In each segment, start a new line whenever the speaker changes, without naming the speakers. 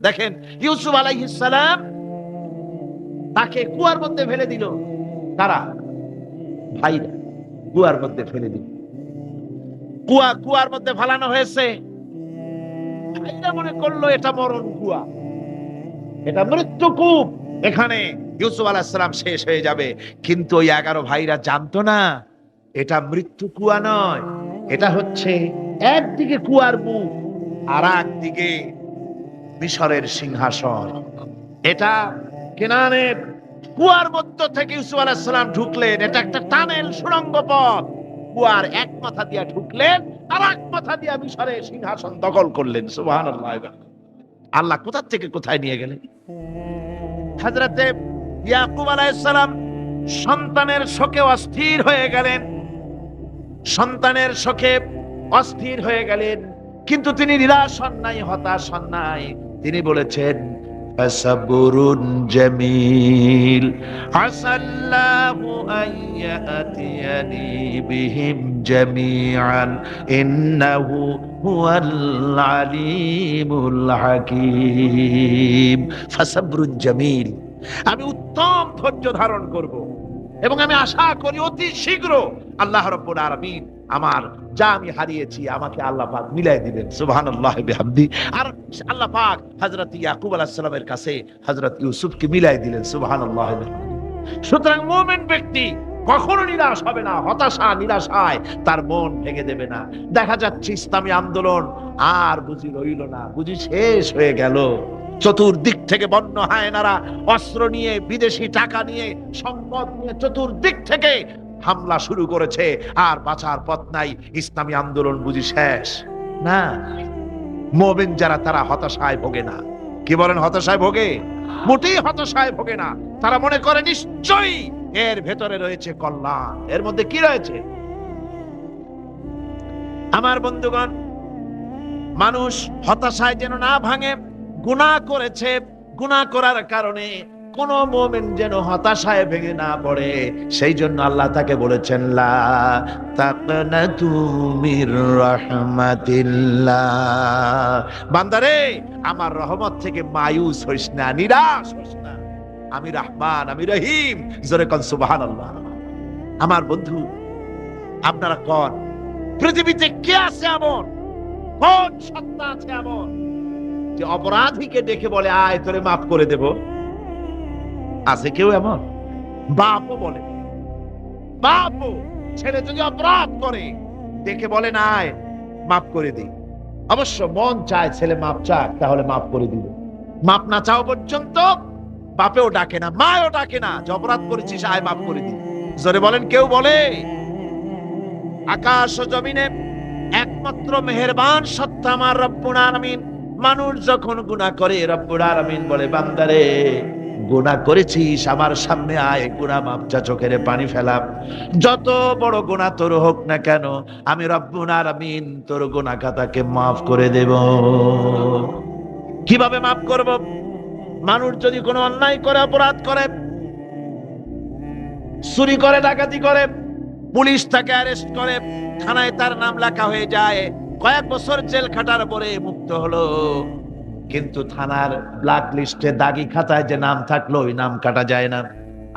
দেখেন, ইউসুফ আলাইহিস সালাম তাকে কুয়ার মধ্যে ফেলে দিল। তারা ভাইরা কুয়ার মধ্যে ফেলে দিল। কুয়ার মধ্যে ফেলানো হয়েছে। ভাইরা মনে করলো এটা মরণ কুয়া, এটা মৃত্যুকূপ, এখানে ইউসুফ আলাইহিস সালাম শেষ হয়ে যাবে। কিন্তু ওই 11 ভাইরা জানতো না এটা মৃত্যু কুয়া নয়, এটা হচ্ছে একদিকে কুয়ার মুখ আর একদিকে মিশরের সিংহাসন। এটা কেনানের কুয়ার মধ্য থেকে ইউসুফ আলাইহিস সালাম ঢুকলেন। এটা একটা টানেল, সুড়ঙ্গ পথ। কুয়ার এক মাথা দিয়ে ঢুকলেন, আর এক মাথা দিয়ে মিশরের সিংহাসন দখল করলেন। সুবহানাল্লাহ। আল্লাহ কোথা থেকে কোথায় নিয়ে গেলেন। হযরতে ইয়াকুব আলাইহিস সালাম সন্তানের শোকে অস্থির হয়ে গেলেন, সন্তানের শোকে অস্থির হয়ে গেলেন। কিন্তু তিনি নিরাশ হন নাই, হতাশ হন নাই। তিনি বলেছেন, ফাসাবরুন জামিল আসাল্লাহু আইয়াতিয়ানি বিহিম জামিআন ইন্নাহু হুয়াল আলিমুল হাকীম। ফাসাবরুন জামিল, আমি উত্তম ধৈর্য ধারণ করব এবং আমি আশা করি অতি শীঘ্র আল্লাহ রাব্বুল আলামিন আমার যা আমি হারিয়েছি আমাকে আল্লাহ পাক মিলাই দিবেন। সুবহানাল্লাহি বিহামদি। আর আল্লাহ পাক হযরত ইয়াকুব আলাইহিস সালামের কাছে হযরত ইউসুফকে মিলাই দিলেন। সুবহানাল্লাহি বিহামদি। সুতরাং মুমিন ব্যক্তি কখনো নিরাশ হবে না, হতাশা নিরাশায় তার মন ভেঙে দেবে না। দেখা যাচ্ছে ইসলামী আন্দোলন আর বুঝি রইল না, বুঝি শেষ হয়ে গেল। চতুর্দিক থেকে বন্য হায়নারা অস্ত্র নিয়ে, বিদেশি টাকা নিয়ে, সম্পদ নিয়ে চতুর্দিক থেকে হামলা শুরু করেছে, আর বাঁচার পথ নাই। ইসলামী আন্দোলন বুঝি শেষ না। মুমিন যারা, তারা হতাশায় ভোগে না। কি বলেন, হতাশায় ভোগে? মোটেই হতাশায় ভোগে না। তারা মনে করে নিশ্চয়ই এর ভেতরে রয়েছে কল্যাণ। এর মধ্যে কি রয়েছে? আমার বন্ধুগণ, মানুষ হতাশায় যেন না ভাঙে। গুনাহ করেছে, গুনাহ করার কারণে কোন মুমিন যেন হতাশায় ভেঙে না পড়ে, সেই জন্য আল্লাহ তাকে বলেছেন, লা তাকনাতু মির রাহমাতিল্লাহ। বান্দারে, আমার রহমত থেকে মায়ুস হইস না, নিরাশ হইস না। আমি রহমান, আমি রহিম। জোরে কোন সুবহানাল্লাহ। আমার বন্ধু, আপনারা কোন পৃথিবীতে কে আছে এমন, কোন সত্তা আছে এমন যে অপরাধীকে দেখে বলে আয় তোরে মাফ করে দেব? আছে কেউ এমন? বাপও বলে, বাপও ছেলে যদি অপরাধ করে দেখে বলে না আয় মাফ করে দিই। অবশ্য মন চায় ছেলে মাফ চাক, তাহলে মাফ করে দিবে। মাফ না চাও পর্যন্ত বাপেও ডাকে না, মাও ডাকে না যে অপরাধ করেছিস আয় মাফ করে দিই। জোরে বলেন, কেউ বলে? আকাশ ও জমিনে একমাত্র মেহেরবান সত্তা আমার রব্বুল আলামিন। মানুষ যখন গুনাহ করে, রব্বুল আলামিন বলে, বান্দারে গুনাহ করেছিস, আমার সামনে আয়, গুনাহ মাফ চা, চোখের পানি ফেলা। যত বড় গুনাহ তোর হোক না কেন, আমি রব্বুল আলামিন তোর গুনাহ খাতাকে মাফ করে দেব। কিভাবে মাফ করব? মানুষ যদি কোনো অন্যায় করে, অপরাধ করে, চুরি করে, ডাকাতি করে, পুলিশ তাকে অ্যারেস্ট করে, থানায় তার নাম লেখা হয়ে যায়, কয়েক বছর জেল খাটার পরে মুক্ত হলো। কিন্তু থানার ব্ল্যাক লিস্টে, দাগি খাতায় যে নাম থাকলো, ওই নাম কাটা যায় না।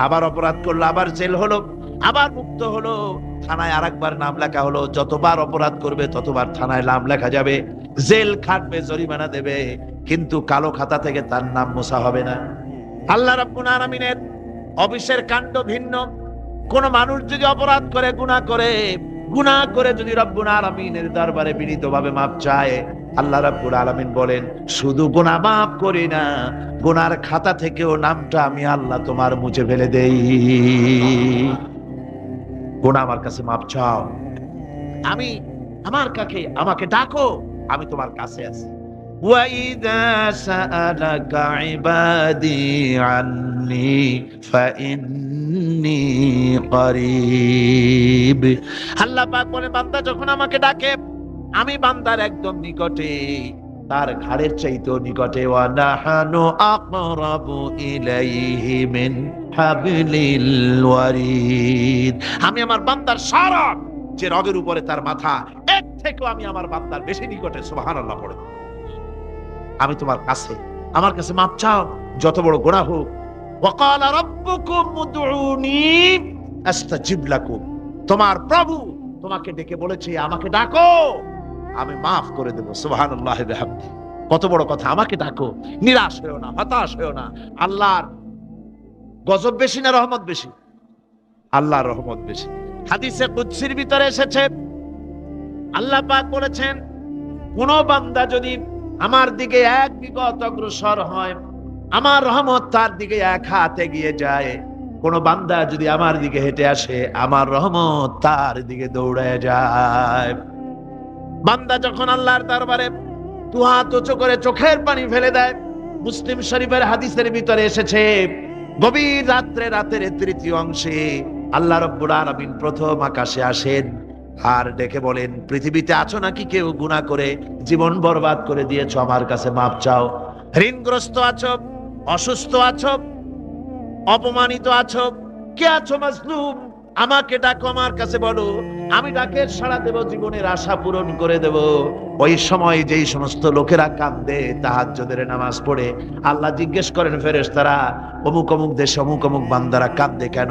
আবার অপরাধ করলো, আবার জেল হলো, আবার মুক্ত হলো, থানায় আরেকবার নাম লেখা হলো। যতবার অপরাধ করবে ততবার থানায় নাম লেখা যাবে, জেল খাটবে, জরিমানা দেবে, কিন্তু কালো খাতা থেকে তার নাম মোছা হবে না। আল্লাহ রাব্বুল আলামিনের অফিসের কাণ্ড ভিন্ন। কোন মানুষ যদি অপরাধ করে, গুনাহ করে যদি রব্বুল আলামিনের দরবারে বিনীতভাবে মাপ চায়, আল্লাহ রাব্বুল আলামিন বলেন, শুধু গুনাহ মাফ করি না, গুনার খাতা থেকেও নামটা আমি আল্লাহ তোমার মুছে ফেলে দেই। গুনাহ আমার কাছে মাপ চাও, আমি আমাকে ডাকো, আমি তোমার কাছে আছি। وَإِذَا سَأَلَكَ عِبَادِي عَنِّي فَإِنِّي قَرِيبٌ। আল্লাহ পাক বলে, বান্দা যখন আমাকে ডাকে, আমি বান্দার একদম নিকটে, তার ঘাড়ের চাইতেও নিকটে। ওয়া নাহানু আকরাবু ইলাইহি মিন হাবলিল ওয়ারিদ। আমি আমার বান্দার সারা যে রগের উপরে তার মাথা, এর থেকেও আমি আমার বান্দার বেশি নিকটে। সুবহানাল্লাহ পড়ে। আমি তোমার কাছে, আমার কাছে মাপ চাও, যত বড় গুনাহ হোক। ওয়াকালা রাব্বুকুম উদউনি আস্তাজিব লাকুম, তোমার প্রভু তোমাকে ডেকে বলেছে আমাকে ডাকো, আমি মাফ করে দেব। সুবহানাল্লাহি ওয়া বিহামদিহি, কত বড় কথা, আমাকে ডাকো, নিরাশ হয়ো না, হতাশ হয়ো না। আল্লাহর গজব বেশি না রহমত বেশি? আল্লাহর রহমত বেশি। হাদিসে কুদসির ভিতরে এসেছে, আল্লাহ পাক বলেছেন, কোন বান্দা যদি আমার দিকে এক বিগত অগ্রসর হয়, আমার রহমত তার দিকে এক হাত এগিয়ে যায়। কোন বান্দা যদি আমার দিকে হেঁটে আসে, আমার রহমত তার দিকে দৌড়ে যায়। বান্দা যখন আল্লাহর দরবারে দু হাত উঁচু করে চোখের পানি ফেলে দেয়, মুসলিম শরীফের হাদিসের ভিতরে এসেছে, গভীর রাত্রে, রাতের তৃতীয় অংশে আল্লাহ রাব্বুল আলামিন প্রথম আকাশে আসেন আর ডেকে বলেন, পৃথিবীতে আছো নাকি কেউ গুনাহ করে জীবন বরবাদ করে দিয়েছো, আমার কাছে মাপ চাও। ঋণগ্রস্ত আছো, অসুস্থ আছো, অপমানিত আছো, কে আছো মাজলুম, আমাকে ডাকো, আমার কাছে বলো, আমি ডাকের সাড়া দেব, জীবনের আশা পূরণ করে দেব। ওই সময় যেই সমস্ত লোকেরা কাঁদে তাহাজ্জুদের নামাজ পড়ে, আল্লাহ জিজ্ঞেস করেন ফেরেশতারা, অমুক অমুক দেশে অমুক অমুক বান্দারা কাঁদে কেন?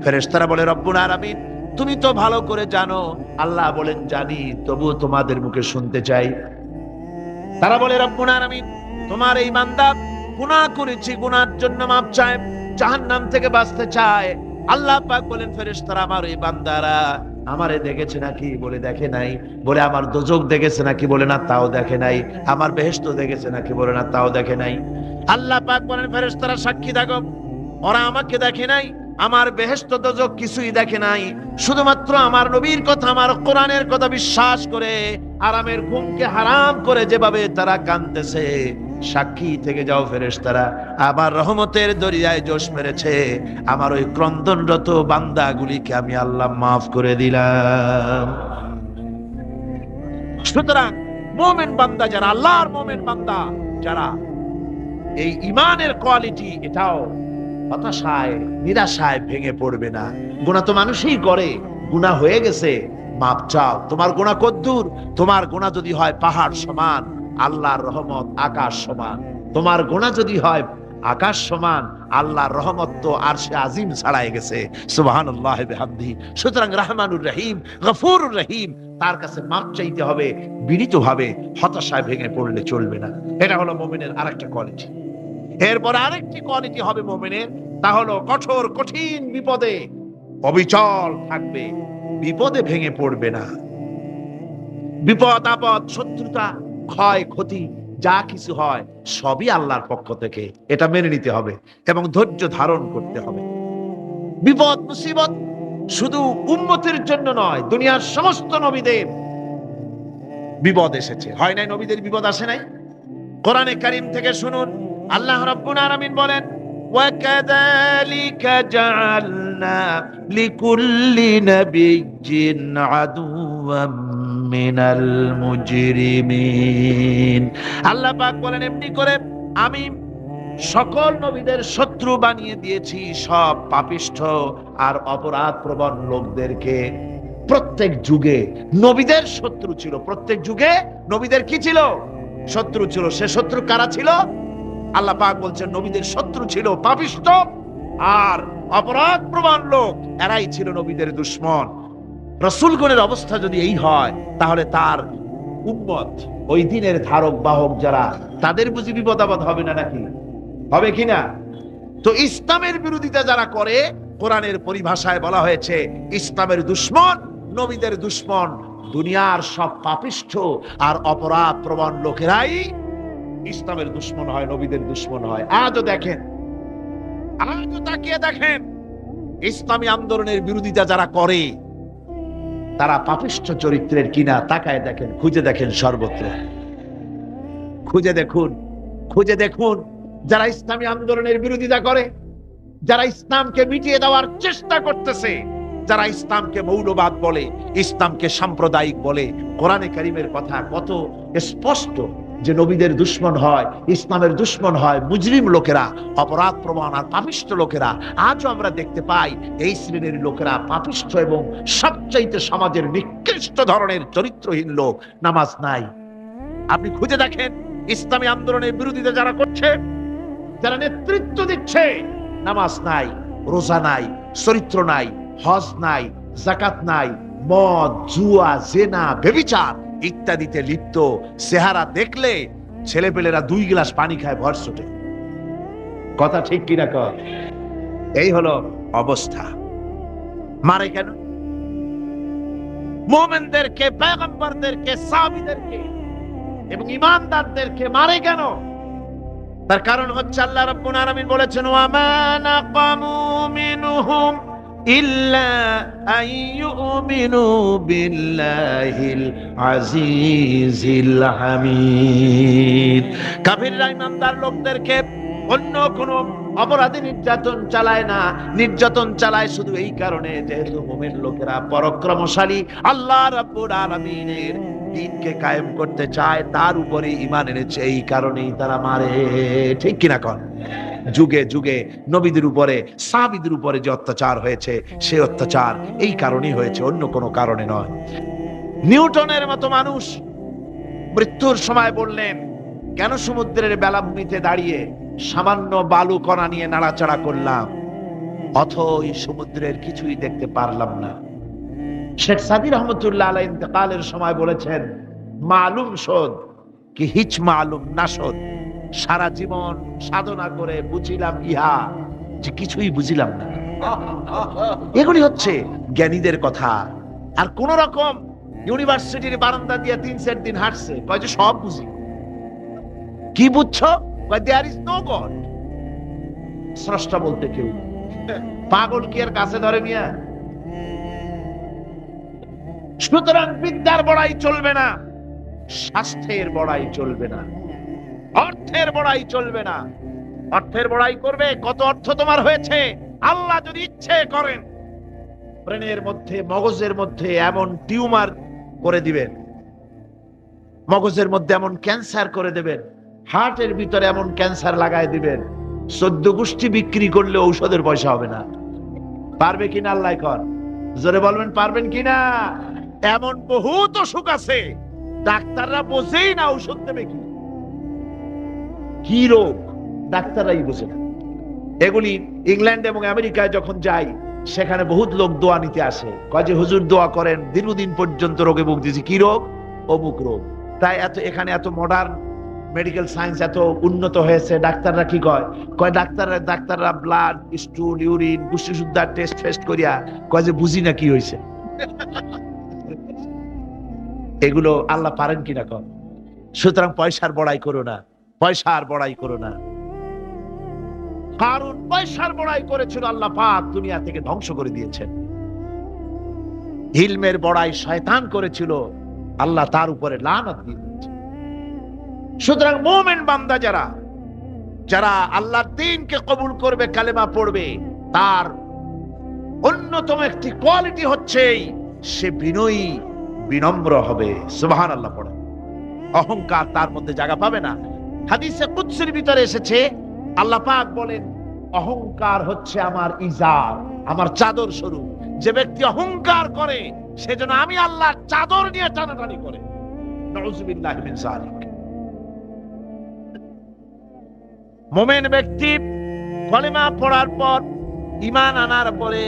ফেরেশতারা বলে, রব্বুল আলামিন তুমি তো ভালো করে জানো। আল্লাহ বলেন, জানি, তবু তোমাদের মুখে শুনতে চাই। তারা বলে, রব্বুল আলামিন তোমার এই বান্দা গুনাহ করেছে, গুনাহর জন্য মাপ চায়, জাহান্নাম থেকে বাঁচতে চায়। আল্লাহ পাক বলেন, ফেরেশতারা আমার এই বান্দারা আমারে দেখেছে নাকি? বলে দেখে নাই। বলে আমার দোজখ দেখেছে নাকি? বলে না, তাও দেখে নাই। আমার বেহেশত দেখেছে নাকি? বলে না, তাও দেখে নাই। আল্লাহ পাক বলেন, ফেরেশতারা সাক্ষী থাকো, ওরা আমাকে দেখে নাই, আমার বেহেশত দোজখ কিছুই দেখে নাই, শুধুমাত্র আমার নবীর কথা, আমার কোরআনের কথা বিশ্বাস করে আরামের ঘুমকে হারাম করে যেভাবে তারা কাঁদতেছে, সাক্ষী থেকে যাও ফেরেশতারা, আমার রহমতের দরিয়ায় জোশ মেরেছে, আমার ওই ক্রন্দনরত বান্দাগুলিকে আমি আল্লাহ মাফ করে দিলাম। সুতরাং মুমিন বান্দা যারা, আল্লাহর মুমিন বান্দা যারা, এই ঈমানের কোয়ালিটি, এটাও হতাশায় নিরাশায় ভেঙে পড়বে না। গুনাহ তো মানুষই করে, গুনাহ হয়ে গেছে, মাপ চাও। তোমার গুনাহ কদ্দুর? তোমার গুনাহ যদি হয় পাহাড় সমান, আল্লাহর রহমত আকাশ সমান। তোমার গুনাহ যদি হয় আকাশ সমান, আল্লাহর রহমত তো আরশে আজিম ছাড়াই গেছে। সুবহানাল্লাহি ওয়া বিহামদিহি। সুতরাং রহমানুর রহিম, গফুরুর রহিম, তার কাছে মাপ চাইতে হবে বিনীতভাবে, হতাশায় ভেঙে পড়লে চলবে না। এটা হলো মুমিনের আরেকটা কোয়ালিটি। এরপর আরেকটি কোয়ালিটি হবে মুমিনের, তা হলো কঠোর কঠিন বিপদে অবিচল থাকবে, বিপদে ভেঙে পড়বে না। বিপদ আপদ, শত্রুতা, ক্ষয় ক্ষতি যা কিছু হয় সবই আল্লাহর পক্ষ থেকে, এটা মেনে নিতে হবে এবং ধৈর্য ধারণ করতে হবে। বিপদ মুসিবত শুধু উম্মতের জন্য নয়, দুনিয়ার সমস্ত নবীদের বিপদ এসেছে, হয় নাই? নবীদের বিপদ আসে নাই? কোরআনে কারীম থেকে শুনুন, আল্লাহ রাব্বুল আলামিন বলেন, وَكَذَلِكَ جَعَلْنَا لِكُلِّ نَبِيٍّ عَدُوًّا مِنَ الْمُجْرِمِينَ। আল্লাহ পাক বলেন, এমনি করে আমি সকল নবীদের শত্রু বানিয়ে দিয়েছি সব পাপিষ্ঠ আর অপরাধ প্রবণ লোকদেরকে। প্রত্যেক যুগে নবীদের শত্রু ছিল, প্রত্যেক যুগে নবীদের কি ছিল? শত্রু ছিল। সে শত্রু কারা ছিল? আল্লাহ পাক বলছেন, নবীদের শত্রু ছিল পাপিষ্ঠ আর অপরাধ প্রবণ লোক, এরাই ছিল নবীদের দুশমন। রাসূলগণের অবস্থা যদি এই হয়, তাহলে তার উম্মত, ওই দিনের ধারক বাহক যারা, তাদের বুঝি বিপদ আপদ হবে না নাকি? হবে কিনা? তো ইসলামের বিরোধিতা যারা করে, কোরআনের পরিভাষায় বলা হয়েছে ইসলামের দুশমন, নবীদের দুশমন। দুনিয়ার সব পাপিষ্ঠ আর অপরাধ প্রবণ লোকেরাই ইসলামের দুশমন হয়, নবীদের দুশমন হয়। আজও দেখেন, আজও তাকিয়ে দেখেন, ইসলামী আন্দোলনের বিরোধিতা যারা করে তারা পাপিষ্ঠ চরিত্রের কিনা, তাকায় দেখেন, খুঁজে দেখেন, সর্বত্র খুঁজে দেখুন, খুঁজে দেখুন। যারা ইসলামী আন্দোলনের বিরোধিতা করে, যারা ইসলামকে মিটিয়ে দেওয়ার চেষ্টা করতেছে, যারা ইসলামকে মৌলবাদ বলে, ইসলামকে সাম্প্রদায়িক বলে, কোরআনে কারীমের কথা কত স্পষ্ট যে নবীদের দুশমন হয়, ইসলামের দুশমন হয় মুজরিম লোকেরা, অপরাধ প্রবণ আর পাপিষ্ঠ লোকেরা। আজও আমরা দেখতে পাই এই শ্রেণীর লোকেরা পাপিষ্ঠ এবং সবচাইতে সমাজের নিকৃষ্ট ধরনের চরিত্রহীন লোক। নামাজ নাই, আপনি খুঁজে দেখেন ইসলামী আন্দোলনের বিরোধিতা যারা করছে, যারা নেতৃত্ব দিচ্ছে, নামাজ নাই, রোজা নাই, চরিত্র নাই, হজ নাই, যাকাত নাই, মদ, জুয়া, জেনা, ব্যভিচার ইত্যাদিতে লিপ্ত, চেহারা দেখলে ছেলেপেলেরা 2 গ্লাস পানি খায় ভরসটে। কথা ঠিক কিনা কর? এই হলো অবস্থা। মারে কেন? মুমিনদেরকে, পয়গম্বরদেরকে, সাহাবীদেরকে এবং ঈমানদারদেরকে মারে কেন? তার কারণ হচ্ছে আল্লাহ রাব্বুল আলামিন বলেছেন, ওয়া মা নাকামু মিনহুম ইল্লা আইয়ুমিনু বিল্লাহিল আজিজিল হামিদ। কাফিররা ঈমানদার লোকদেরকে অন্য কোন অপরাধী নির্যাতন চালায় না, নির্যাতন চালায় শুধু এই কারণে যেহেতু মুমিন লোকেরা পরাক্রমশালী, আল্লাহ রাব্বুল আলামিনের দ্বীনকে কায়েম করতে চায়, তার উপরে ঈমান এনেছে, এই কারণেই তারা মারে। ঠিক কিনা কর? যুগে যুগে নবীদের উপরে, সাহাবীদের উপরে যে অত্যাচার হয়েছে, সে অত্যাচার এই কারণেই হয়েছে, অন্য কোনো কারণে নয়। নিউটনের মতো মানুষ মৃত্যুর সময় বললেন, কেন সমুদ্রের বেলাভূমিতে দাঁড়িয়ে সামান্য বালু কণা নিয়ে নাড়াচাড়া করলাম, অথই সমুদ্রের কিছুই দেখতে পারলাম না। শেখ সাদী রহমতুল্লাহ আলাইহি ইন্তেকালের সময় বলেছেন, মালুম শোধ কি হিচ মালুম না শোধ, সারা জীবন সাধনা করে বুঝিলাম ইহা, যে কিছুই বুঝিলাম না। এগুলি হচ্ছে জ্ঞানীদের কথা। আর কোন রকম ইউনিভার্সিটির বারান্দা দিয়ে 3-4 দিন হাঁটছে, কয় যে সব বুঝি। কি বুঝছো? কয় দেয়ার ইজ নো গড। স্রষ্টা বলতে কেউ। পাগল কি আর কাছে ধরে মিয়া? সুতরাং বিদ্যার বড়াই চলবে না, স্বাস্থ্যের বড়াই চলবে না, অর্থের বড়াই চলবে না। অর্থের বড়াই করবে, কত অর্থ তোমার হয়েছে, আল্লাহ যদি ইচ্ছে করেন ব্রেনের মধ্যে, মগজের মধ্যে এমন টিউমার করে দিবেন, মগজের মধ্যে এমন ক্যান্সার করে দেবেন, হার্টের ভিতরে এমন ক্যান্সার লাগাই দিবেন, 14 গোষ্ঠী বিক্রি করলে ঔষধের পয়সা হবে না। পারবে কিনা আল্লাহ কর? জোরে বলবেন পারবেন কিনা? এমন বহুত অসুখ আছে, ডাক্তাররা বোঝেই না ঔষধ দেবে কি, কি রোগ ডাক্তাররাই বোঝে না। এগুলি ইংল্যান্ড এবং আমেরিকায় যখন যাই, সেখানে বহুত লোক দোয়া নিতে আসে, কয় যে হুজুর দোয়া করেন, দীর্ঘদিন পর্যন্ত রোগে ভুগতেছি। কি রোগ? অমুক রোগ। তাই এখানে এত মডার্ন মেডিকেল সায়েন্স এত উন্নত হয়েছে, ডাক্তাররা কি কয়? কয় ডাক্তাররা ব্লাড, স্টুল, ইউরিন, পুষ্টিশুদ্ধার টেস্ট করিয়া কয় যে বুঝি না কি হয়েছে। এগুলো আল্লাহ পারেন কিনা কর? সুতরাং পয়সার বড়াই করো না, পয়সার বড়াই করো না। কারণ পয়সার বড়াই করেছিল, আল্লাহ পাক দুনিয়া থেকে ধ্বংস করে দিয়েছেন। ইলমের বড়াই শয়তান করেছিল, আল্লাহ তার উপরে লানত দিয়ে দিয়েছেন। সুতরাং মুমিন বান্দা যারা আল্লাহর দ্বীনকে কবুল করবে, কালেমা পড়বে, তার অন্যতম একটি কোয়ালিটি হচ্ছে সে বিনয়ী, বিনম্র হবে। সুবহানাল্লাহ পড়ে। অহংকার তার মধ্যে জায়গা পাবে না। হাদিসে কুদসির ভিতরে এসেছে, আল্লাহ পাক বলেন, অহংকার হচ্ছে আমার ইজার, আমার চাদর স্বরূপ। যে ব্যক্তি অহংকার করে, সেজন্য আমি আল্লাহর চাদর নিয়ে টানাটানি করে। নাউযুবিল্লাহি মিন যালিক। মুমিন ব্যক্তি কলেমা পড়ার পর, ঈমান আনার পরে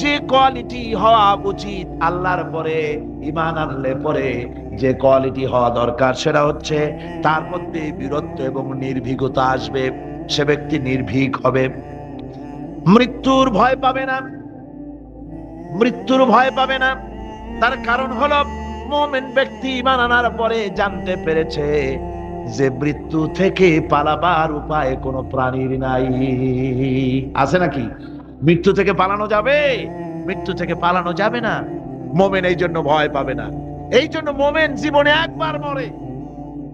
যে কোয়ালিটি হওয়া উচিত, আল্লাহর পরে ঈমান আনলে পরে যে কোয়ালিটি হওয়া দরকার, সেটা হচ্ছে তার মধ্যে বীরত্ব এবং নির্ভীকতা আসবে। সে ব্যক্তি নির্ভীক হবে, মৃত্যুর ভয় পাবে না, মৃত্যুর ভয় পাবে না। তার কারণ হলো মুমিন ব্যক্তি ঈমান আনার পরে জানতে পেরেছে যে মৃত্যু থেকে পালাবার উপায় কোনো প্রাণীর নাই। আছে নাকি? মৃত্যু থেকে পালানো যাবে? মৃত্যু থেকে পালানো যাবে না। মুমিন এই জন্য ভয় পাবে না। এই জন্য মুমিন জীবনে একবার মরে,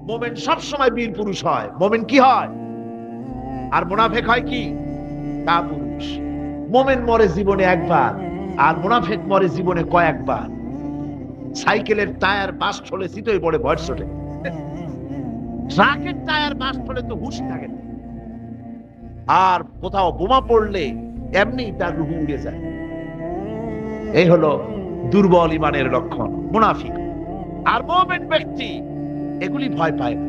মুমিন সবসময় বীর পুরুষ হয়। মুমিন কি হয়? আর মুনাফিক হয় কি? কাপুরুষ। মুমিন মরে জীবনে একবার, আর মুনাফিক মরে জীবনে কয়েকবার। সাইকেলের টায়ার বাস্ট হলে চিতই পড়ে ভরসটে, ট্রাকের টায়ার বাস্ট হলে তো হুঁশ থাকে না, আর কোথাও বোমা পড়লে এমনি তার রূহ উড়ে যায়। এই হলো দুর্বল ঈমানের লক্ষণ, মুনাফিক। আর মুমিন ব্যক্তি এগুলি ভয় পায় না।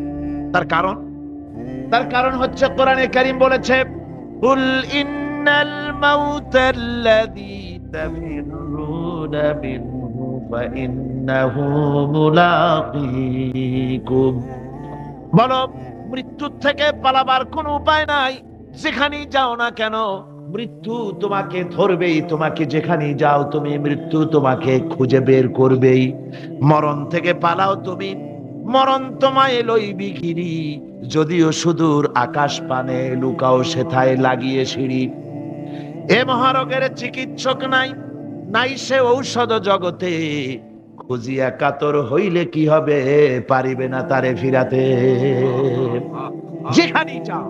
তার কারণ হচ্ছে কোরআনে কারীম বলেছে, কুল ইন্নাল মাউতাল্লাযী তাফিরুনা মিনহু ফাইন্নাহু মুলাকীকুম। বলো, মৃত্যু থেকে পালাবার কোনো উপায় নাই। যেখানেই যাও না কেন মৃত্যু তোমাকে ধরবেই। তোমাকে যেখানেই যাও তুমি, মৃত্যু তোমাকে খুঁজে বের করবেই। মরণ থেকে পালাও তুমি, মরণ তোমায় লইবি ঘিরি। যদিও সুদূর আকাশ পানে, লুকাও সেথায় লাগিয়ে সিঁড়ি। এ মহারোগের চিকিৎসক নাই, নাই সে ঔষধ জগতে। খুঁজিয়া কাতর হইলে কি হবে, পারিবে না তারে ফিরাতে। যেখানেই যাও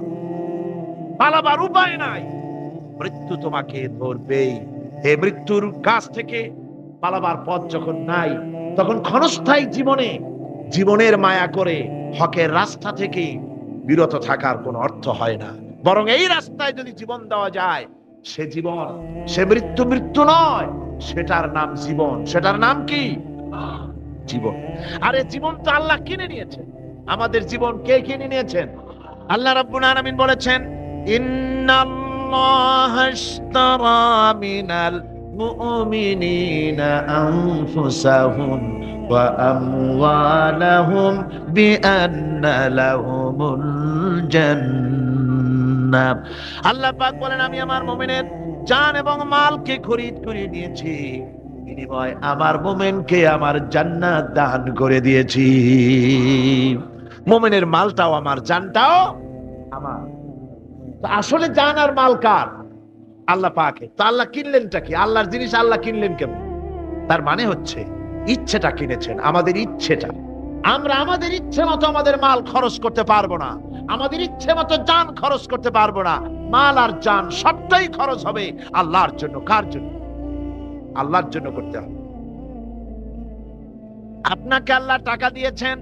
পালাবার উপায় নাই, মৃত্যু তোমাকে ধরবেই। এই মৃত্যুর কাছ থেকে পালাবার পথ যখন নাই, তখন ক্ষণস্থায়ী জীবনের মায়া করে হকের রাস্তা থেকে বিরত থাকার কোনো অর্থ হয় না। বরং এই রাস্তায় যদি জীবন দেওয়া যায়, সে জীবন, সে মৃত্যু নয়, সেটার নাম জীবন। সেটার নাম কি? জীবন। আরে জীবন তো আল্লাহ কিনে নিয়েছেন। আমাদের জীবন কে কিনে নিয়েছেন? আল্লাহ রাব্বুল আলামিন বলেছেন, ইন্নাল্লাহা আশতারা মিনাল মুমিনিনা আনফুসাহুম ওয়া আমওয়ালাহুম বিআন্না লাহুমুল জান্নাহ। আল্লাহ পাক বলেন, আমি আমার মুমিনের জান এবং মালকে খরিদ করে নিয়েছি, বিনিময় আমার মুমিনকে আমার জান্নাত দান করে দিয়েছি। মুমিনের মালটাও আমার, জানটাও আমার। তো আসলে জান আর মাল কার? আল্লাহ পাকের। তো আল্লাহ কিনলেনটা কি? আল্লাহর জিনিস আল্লাহ কিনলেন কেমন? তার মানে হচ্ছে ইচ্ছেটা কিনেছেন, আমাদের ইচ্ছেটা। আমরা আমাদের ইচ্ছে মতো আমাদের মাল খরচ করতে পারবো না, আমাদের ইচ্ছে মতো জান খরচ করতে পারবো না। মাল আর জান সবটাই খরচ হবে আল্লাহর জন্য। কার জন্য? আল্লাহর জন্য করতে হবে। আপনাকে আল্লাহ টাকা দিয়েছেন,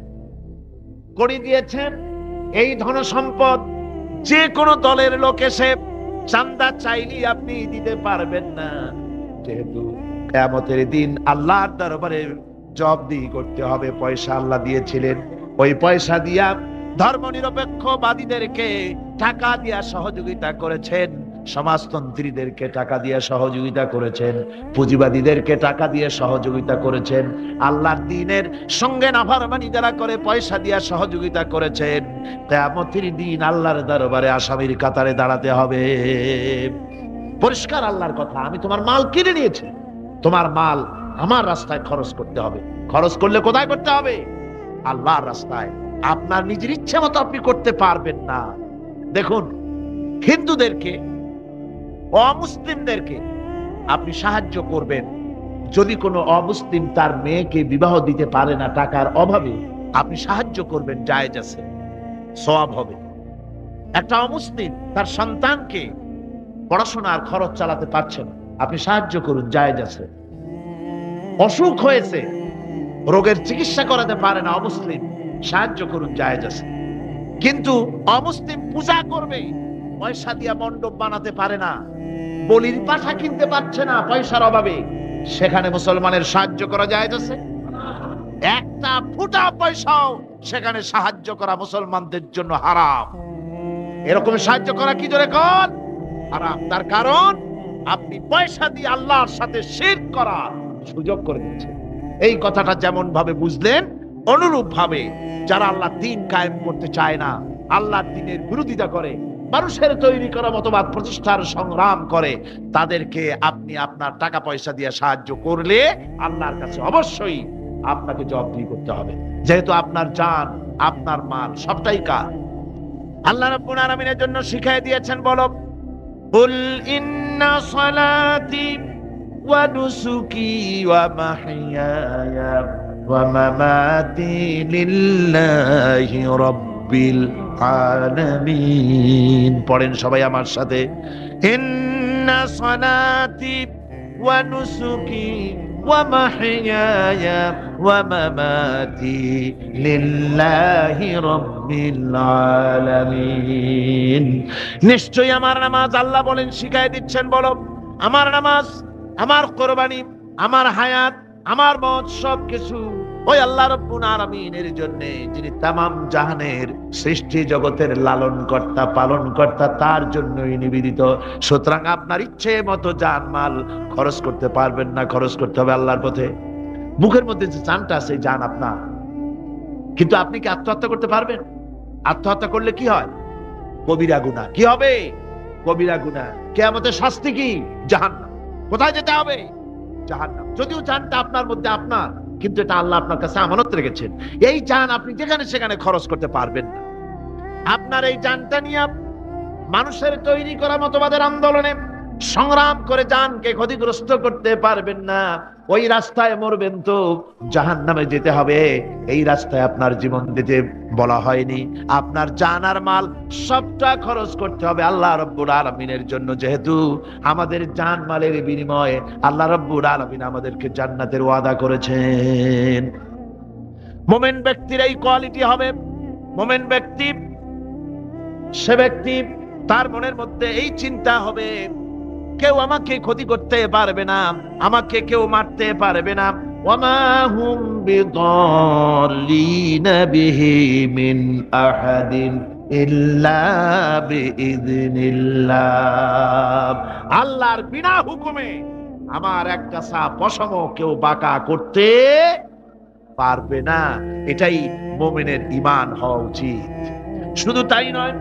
কড়ি দিয়েছেন, এই ধন সম্পদ যে কোনো দলের লোক এসে চান্দা চাইলে আপনি দিতে পারবেন না, যেহেতু কিয়ামতের দিন আল্লাহর দরবারে জবাবদিহি করতে হবে। পয়সা আল্লাহ দিয়েছিলেন, ওই পয়সা দিয়া ধর্মনিরপেক্ষবাদীদেরকে টাকা দিয়া সহযোগিতা করেছেন, সমাজতন্ত্রীদেরকে টাকা দিয়ে সহযোগিতা করেছেন, পুঁজিবাদীদেরকে টাকা দিয়ে সহযোগিতা করেছেন, আল্লাহর দ্বীনের সঙ্গে নাফরমানি যারা করে পয়সা দিয়ে সহযোগিতা করেছেন। কিয়ামতের দিন আল্লাহর দরবারে আসামির কাতারে দাঁড়াতে হবে। পরিষ্কার আল্লাহর কথা, আমি তোমার মাল কিনে নিয়েছি, তোমার মাল আমার রাস্তায় খরচ করতে হবে। খরচ করলে কোথায় করতে হবে? আল্লাহর রাস্তায়। আপনার নিজের ইচ্ছে মতো আপনি করতে পারবেন না। দেখুন, হিন্দুদেরকে, অমুসলিমদেরকে আপনি সাহায্য করবেন। যদি কোনো অমুসলিম তার মেয়েকে বিবাহ দিতে পারে না টাকার অভাবে, আপনি সাহায্য করবেন, জায়েজ আছে, সওয়াব হবে। একটা অমুসলিম তার সন্তানকে পড়াশোনার খরচ চালাতে পারছে না, আপনি সাহায্য করুন, জায়েজ আছে। অসুখ হয়েছে, রোগের চিকিৎসা করাতে পারে না অমুসলিম, সাহায্য করুন, জায়েজ আছে। কিন্তু অমুসলিম পূজা করবে, পয়সা দিয়া মণ্ডপ বানাতে পারে না, বলির পাঠা কিনতে পারছে না পয়সার অভাবে, সেখানে মুসলমানের সাহায্য করা জায়েজ আছে? একটা ফুটা পয়সাও সেখানে সাহায্য করা মুসলমানদের জন্য হারাম। এরকম সাহায্য করা কি জোরে কর? হারাম। তার কারণ আপনি পয়সা দিয়ে আল্লাহর সাথে শিরক করার সুযোগ করে দিচ্ছেন। এই কথাটা যেমন ভাবে বুঝলেন, অনুরূপ ভাবে যারা আল্লাহর দ্বীন কায়েম করতে চায় না, আল্লাহর দ্বীনের বিরোধিতা করে, মানুষের তৈরি করা মতবাদ প্রতিষ্ঠার সংগ্রাম করে, তাদেরকে আপনি আপনার টাকা পয়সা দিয়ে সাহায্য করলে আল্লাহর কাছে অবশ্যই আপনাকে জবাবদিহি করতে হবে, যেহেতু আপনার জান, আপনার মাল সবটাই কার। আল্লাহ রাব্বুল আলামিনের জন্য শিখিয়ে দিয়েছেন, বলো, কুল ইন্না সালাতি ওয়া নুসুকি ওয়া মাহইয়ায়া ওয়া মামাতি লিল্লাহি রাব্বিল আলামিন। পড়েন সবাই আমার সাথে, ইন্না সালাতি ওয়া নুসুকি ওয়া মাহইয়ায়া ওয়া মামাতি লিল্লাহি রাব্বিল আলামিন। নিশ্চয়ই আমার নামাজ, আল্লাহ বলেন, শিখাই দিচ্ছেন, বলো, আমার নামাজ, আমার কোরবানি, আমার হায়াত, আমার মত সবকিছু ওই আল্লাহ রাব্বুল আলামিনের জন্য, যিনি তামাম জাহানের সৃষ্টি জগতের লালন কর্তা পালন কর্তা, তার জন্যই নিবেদিত। সুতরাং আপনার ইচ্ছে মতো জানমাল খরচ করতে পারবেন না, খরচ করতে হবে আল্লাহর পথে। মুখের মধ্যে যে জানটা আছে জান আপনার, কিন্তু আপনি কি আত্মহত্যা করতে পারবেন? আত্মহত্যা করলে কি হয়? কবিরা গুনাহ। কি হবে? কবিরা গুনাহ। কিয়ামতের শাস্তি কি? জাহান্নাম। কোথায় যেতে হবে? জাহান্নাম। যদিও জানটা আপনার মধ্যে আপনার, কিন্তু এটা আল্লাহ আপনার কাছে আমানত রেখেছেন। এই জান আপনি যেখানে সেখানে খরচ করতে পারবেন না। আপনার এই জানটা নিয়ে মানুষের তৈরি করা মতবাদের আন্দোলনে সংগ্রাম করে জানকে ক্ষতিগ্রস্ত করতে পারবেন না। ওই রাস্তায় মরবেন তো জাহান্নামে যেতে হবে। এই রাস্তায় আপনার জীবন দিতে বলা হয়নি। আপনার জান আর মাল সবটা খরচ করতে হবে আল্লাহ রাব্বুল আলামিনের জন্য, যেহেতু আমাদের জান মালের বিনিময়ে আল্লাহ রাব্বুল আলামিন আমাদেরকে জান্নাতের ওয়াদা করেছেন। মুমিন ব্যক্তির এই কোয়ালিটি হবে। মুমিন ব্যক্তি, সে ব্যক্তি, তার মনের মধ্যে এই চিন্তা হবে, কেউ আমাকে ক্ষতি করতে পারবে না, আমাকে কেউ মারতে পারবে না। ওয়ামা হুম বিদাল্লিনা বিহি মিন আহাদিন ইল্লা বিইذনিল্লাহ। আল্লাহর বিনা হুকুমে আমার একটা সা পশম কেউ বাঁকা করতে পারবে না। এটাই মুমিনের ঈমান হওয়া উচিত। শুধু তাই নয়,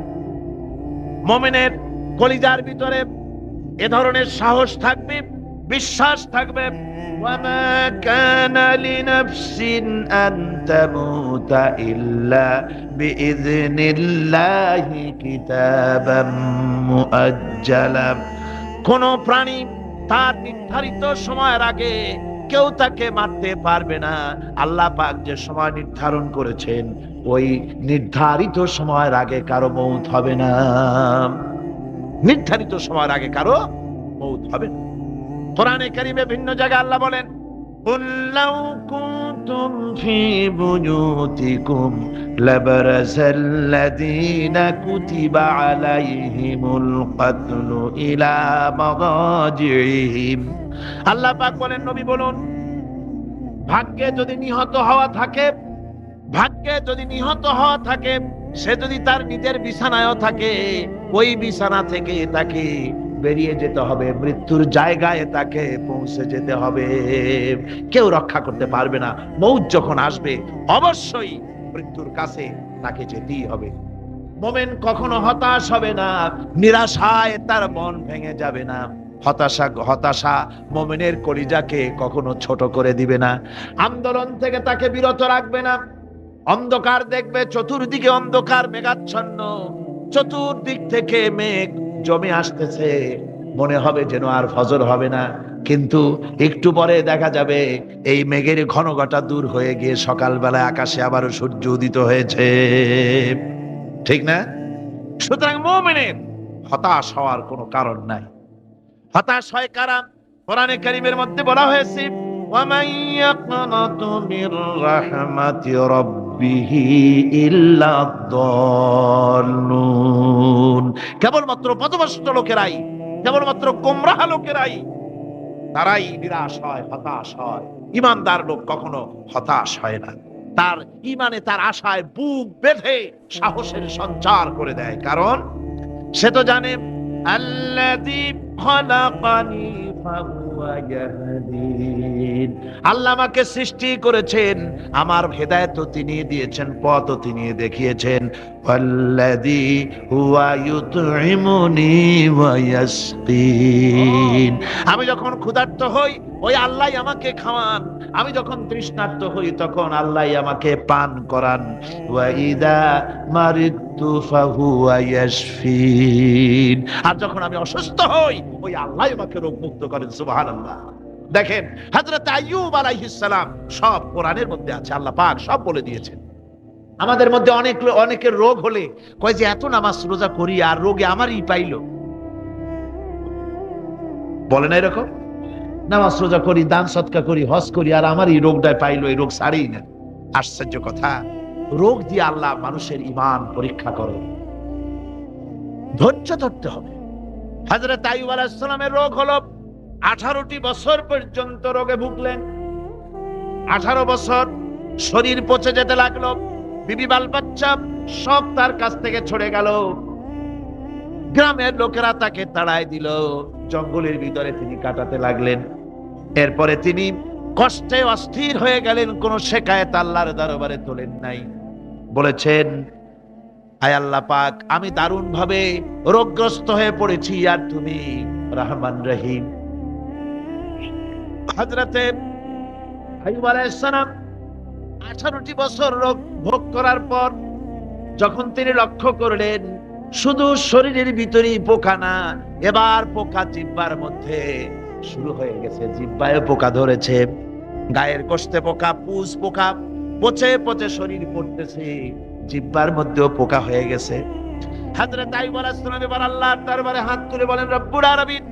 মুমিনের কলিজার ভিতরে এ ধরনের সাহস থাকবে, বিশ্বাস থাকবে। ওয়ামা কানা লিনাফসিন আন তামুতা ইল্লা বিইذনিল্লাহি কিতাবাম মুআজ্জালা। কোন প্রাণী তার নির্ধারিত সময়ের আগে কেউ তাকে মারতে পারবে না। আল্লাহ পাক যে সময় নির্ধারণ করেছেন, ওই নির্ধারিত সময়ের আগে কারো মৌত হবে না। নির্ধারিত সময়ের আগে কারো মৌত হবে না। কোরআনে কারীমে ভিন্ন জায়গায় আল্লাহ বলেন, কুল লাউ কুনতুম ফি বুয়ুতিকুম লাবারাসাল্লাযীনা কুতিবা আলাইহিমুল কাতলু ইলা মাদাজিহিম। আল্লাহ পাক বলেন, নবী বলুন, ভাগ্যে যদি নিহত হওয়া থাকে, ভাগ্যে যদি নিহত হওয়া থাকে, সে যদি তার নিজের বিছানায়ও থাকে, ওই বিছানা থেকে তাকে বেরিয়ে যেতে হবে, মৃত্যুর জায়গায় তাকে পৌঁছে যেতে হবে। কেউ রক্ষা করতে পারবে না। মৌত যখন আসবে অবশ্যই মৃত্যুর কাছে তাকে যেতেই হবে। মুমিন কখনো হতাশ হবে না, নিরাশায় তার মন ভেঙে যাবে না। হতাশা মুমিনের কলিজাকে কখনো ছোট করে দিবে না, আন্দোলন থেকে তাকে বিরত রাখবে না। অন্ধকার দেখবে, চতুর্দিকে অন্ধকার মেঘাচ্ছন্ন, চতুর্দিক থেকে মেঘ জমে আসতেছে, মনে হবে যেন আর ফজর হবে না। কিন্তু একটু পরে দেখা যাবে এই মেঘের ঘনঘটা দূর হয়ে গিয়ে সকালবেলায় আকাশে আবারও সূর্য উদিত হয়েছে। ঠিক না? সুতরাং মুমিনের হতাশ হওয়ার কোনো কারণ নাই। হতাশ হয় কারা? কোরআনে কারীমের মধ্যে বলা হয়েছে, ওয়ামান ইয়াকনাতু মির রাহমাতি রাব্বিহি ইল্লা দাল্লুন। কেবলমাত্র পথভ্রষ্ট লোকেরাই, কেবলমাত্র গোমরাহ লোকেরাই তারাই নিরাশ হয়, হতাশ হয়। ঈমানদার লোক কখনো হতাশ হয় না। তার ঈমানে, তার আশায় বুক বেঁধে সাহসের সঞ্চার করে দেয়। কারণ সে তো জানে, আল্লাযী খালাকানি ফাহুয়া ইয়াহদিন। আল্লাহ আমাকে সৃষ্টি করেছেন, আমার হেদায়েত তিনি দিয়েছেন, পথ তিনি দেখিয়েছেন। ওয়াল্লাযী হুয়া ইউতঈমুনি ওয়া ইয়াসকিন। আমি যখন ক্ষুধার্ত হই, ওই আল্লাহই আমাকে খাওয়ান। আমি যখন তৃষ্ণার্ত হই, তখন আল্লাহই আমাকে পান করান। ওয়া ইযা মারিদতু ফাহুয়া ইয়াশফিন। আর যখন আমি অসুস্থ হই, ওই আল্লাহই আমাকে রোগ মুক্ত করেন। সুবহানাল্লাহ। দেখেন, হযরত আইয়ুব আলাইহিস সালাম সব কোরআনের মধ্যে আছে, আল্লাহ পাক সব বলে দিয়েছেন। আমাদের মধ্যে অনেকের রোগ হলে কয় যে এত নামাজ রোজা করি আর রোগে আমারই পাইলো। বলে না এরকম? নামাজ রোজা করি, দান সদকা করি, হজ করি, আর আমারই রোগটাই পাইলো, এই রোগ সারেই না। আশ্চর্য কথা, রোগ দিয়ে আল্লাহ মানুষের ঈমান পরীক্ষা করে। ধৈর্য ধরতে হবে। হযরত আইয়ুব আলাইহিস সালামের রোগ হলো, 18টি বছর পর্যন্ত রোগে ভুগলেন। 18 বছর শরীর পচে যেতে লাগলো, বিবি বাল বাচ্চা সব তার কাছ থেকে ছড়ে গেল। গ্রামের লোকেরা তাকে তাড়ায় দিল, জঙ্গলের ভিতরে তিনি কাটাতে লাগলেন। এরপরে তিনি কষ্টে অস্থির হয়ে গেলেন, কোন শেকায়েত আল্লাহর দরবারে তোলেন নাই। বলেছেন, আয় আল্লাহ পাক, আমি দারুণ ভাবে রোগগ্রস্ত হয়ে পড়েছি, আর তুমি রহমান রহিম। হযরতে আইয়ুব আলাইহিস সালাম 18টি বছর রোগ ভোগ করার পর যখন তিনি লক্ষ্য করলেন শুধু শরীরের ভিতরেই পোকা না, এবার পোকা জিহ্বার মধ্যে শুরু হয়ে গেছে, জিহ্বায় পোকা ধরেছে, গায়ের গোশতে পোকা, পুষ পোকা, পচে পচে শরীর পড়তেছে, জিহ্বার মধ্যেও পোকা হয়ে গেছে। হযরত আইয়ুব আলাইহিস সালাম এবার আল্লাহর দরবারে হাত তুলে বলেন, রব্বুল আলামিন,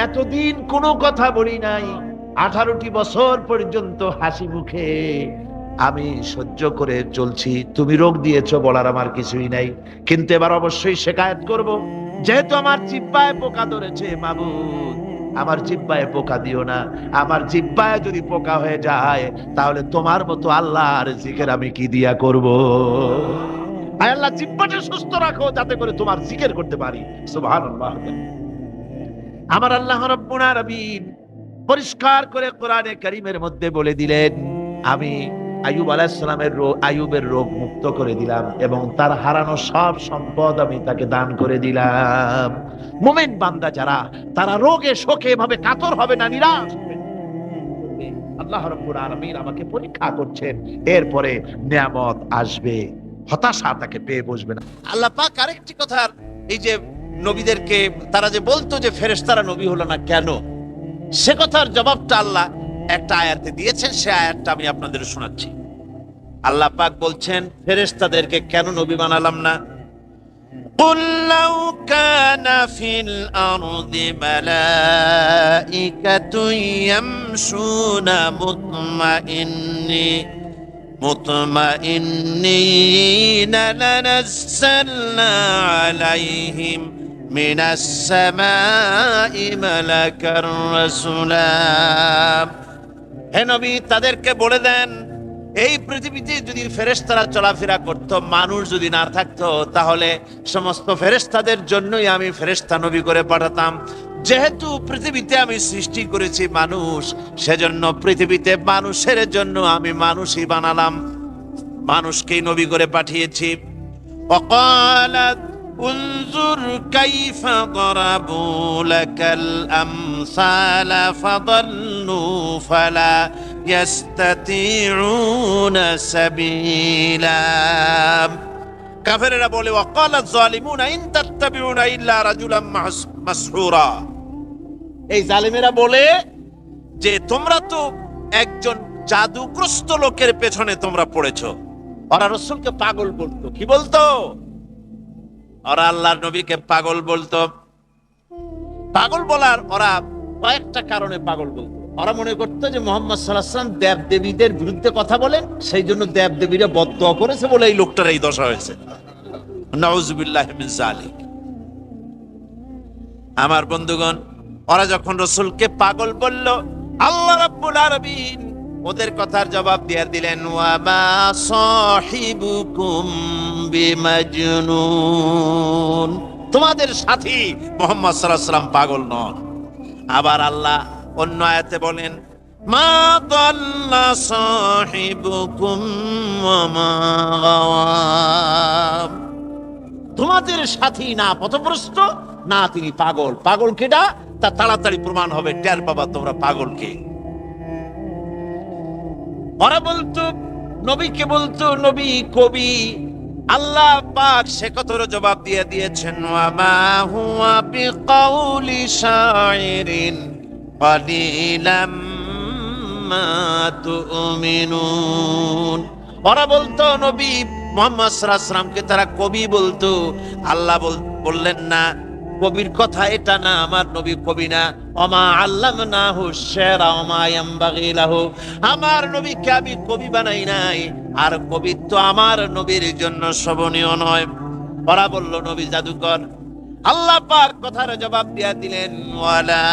এতদিন কোনো কথা বলি নাই, 18টি বছর পর্যন্ত হাসি মুখে আমি সহ্য করে চলছি, তুমি রোগ দিয়েছো বলার আমার কিছুই নাই, কিন্তু এবার অবশ্যই শিকায়েত করব, যেহেতু আমার জিহ্বায় পোকা ধরেছে, মাবুদ আমার জিহ্বায় পোকা দিও না, আমার জিহ্বায় যদি পোকা হয়ে যায় তাহলে তোমার মতো আল্লাহর জিকির আমি কি দিয়া করব? আয় আল্লাহ, জিহ্বাটা সুস্থ রাখো যাতে করে তোমার জিকির করতে পারি। সুবহানাল্লাহ। আমার আল্লাহ রাব্বুল আলামিন পরিষ্কার করে কোরআনে কারীমের মধ্যে বলে দিলেন, আমি আইয়ুব আলাইহিস সালামের আইয়ুবের রোগ মুক্ত করে দিলাম এবং তার হারানো সব সম্পদ আমি তাকে দান করে দিলাম। মুমিন বান্দা যারা, তারা রোগে শোকে এভাবে কাতর হবে না, নিরাশ হবে না। আল্লাহ রাব্বুল আলামিন আমাকে পরীক্ষা করছেন, এরপরে নিয়ামত আসবে, হতাশা তাকে পেয়ে বসবে না।
আল্লাহ পাক আরেকটি কথা, এই যে নবীদেরকে তারা যে বলতো যে ফেরেশতারা নবী হলো না কেন, সে কথার জবাবটা আল্লাহ একটা আয়াতে দিয়েছেন, সে আয়াতটা আমি আপনাদের শোনাচ্ছি। আল্লাহ পাক বলছেন ফেরেশতাদেরকে কেন নবী বানালাম না। قُلْ لَوْ كَانَ فِي الْأَرْضِ مَلَائِكَةٌ يَمْشُونَ مطمئنين لنزلنا عليهم من السماء ملكا رسولا। হে নবী, তাদেরকে বলে দেন, এই পৃথিবীতে যদি ফেরেশতারা চলাফেরা করত, মানুষ যদি না থাকতো, তাহলে সমস্ত ফেরেশতাদের জন্যই আমি ফেরেশতা নবী করে পাঠাতাম। যেহেতু পৃথিবীতে আমি সৃষ্টি করেছি মানুষ, সেজন্য পৃথিবীতে মানুষের জন্য আমি মানুষই বানালাম, মানুষকেই নবী করে পাঠিয়েছি। وقالت انظر كيف ضربوا لك الأمثال فضلوا فلا يستطيعون سبيلا। কাফেরেরা বলে, وقال الظالمون إن تتبعون إلا رجلا مسحورا। এই জালিমেরা বলে যে তোমরা তো একজন জাদুগ্রস্ত লোকের পেছনে তোমরা পড়েছো। ওরা রাসূলকে পাগল বলতো। কি বলতো? ওরা আল্লাহর নবীকে পাগল বলতো। পাগল বলার ওরা কয়েকটা কারণে পাগল বলতো। ওরা মনে করতো যে মুহাম্মদ সাল্লাল্লাহু আলাইহি ওয়াসাল্লাম দেব দেবীদের বিরুদ্ধে কথা বলেন, সেই জন্য দেব দেবীরা বদদোয়া করেছে বলে এই লোকটার এই দশা হয়েছে। নাউযুবিল্লাহি মিন যালিক। আমার বন্ধুগণ, ওরা যখন রাসূলকে পাগল বলল, আল্লাহ রাব্বুল আলামিন ওদের কথার জবাব দিয়ে দিলেন, ওয়া মা সাহিবুকুম বিমাজনুন, তোমাদের সাথী মুহাম্মদ সাল্লাল্লাহু আলাইহি ওয়াসাল্লাম পাগল নন। আবার আল্লাহ অন্য আয়াতে বলেন, মা দাল্লা সাহিবুকুম ওয়া মা গাওয়া, তোমাদের সাথী না পথভ্রষ্ট না তিনি পাগল। পাগল কেডা তা তাড়াতাড়ি প্রমাণ হবে, টের পাবা তোমরা পাগল কে। ওরা বলতো, নবীকে বলতো নবী কবি। আল্লাহ পাক সে কথার জবাব দিয়ে দিয়েছেন, ওয়া মা হুয়া বিকাউলি শাইরিন কালিলাম মা তুমিনুন। ওরা বলতো নবী মুহাম্মদ সাল্লাল্লাহু আলাইহি ওয়াসাল্লামকে তারা কবি বলতো। আল্লাহ বললেন না, কবির কথা এটা না, আমার নবী কবি না। ওমা আল্লামনাহু শিরা ওমা ইয়ামবাগি লাহু, আমার নবীকে আমি কবি বানাই নাই, আর কবিত্ব আমার নবীর জন্য শোভনীয় নয়। ওরা বলল নবী জাদুকর। আল্লাহ পাক কথার জবাব দিয়া দিলেন, ওয়ালা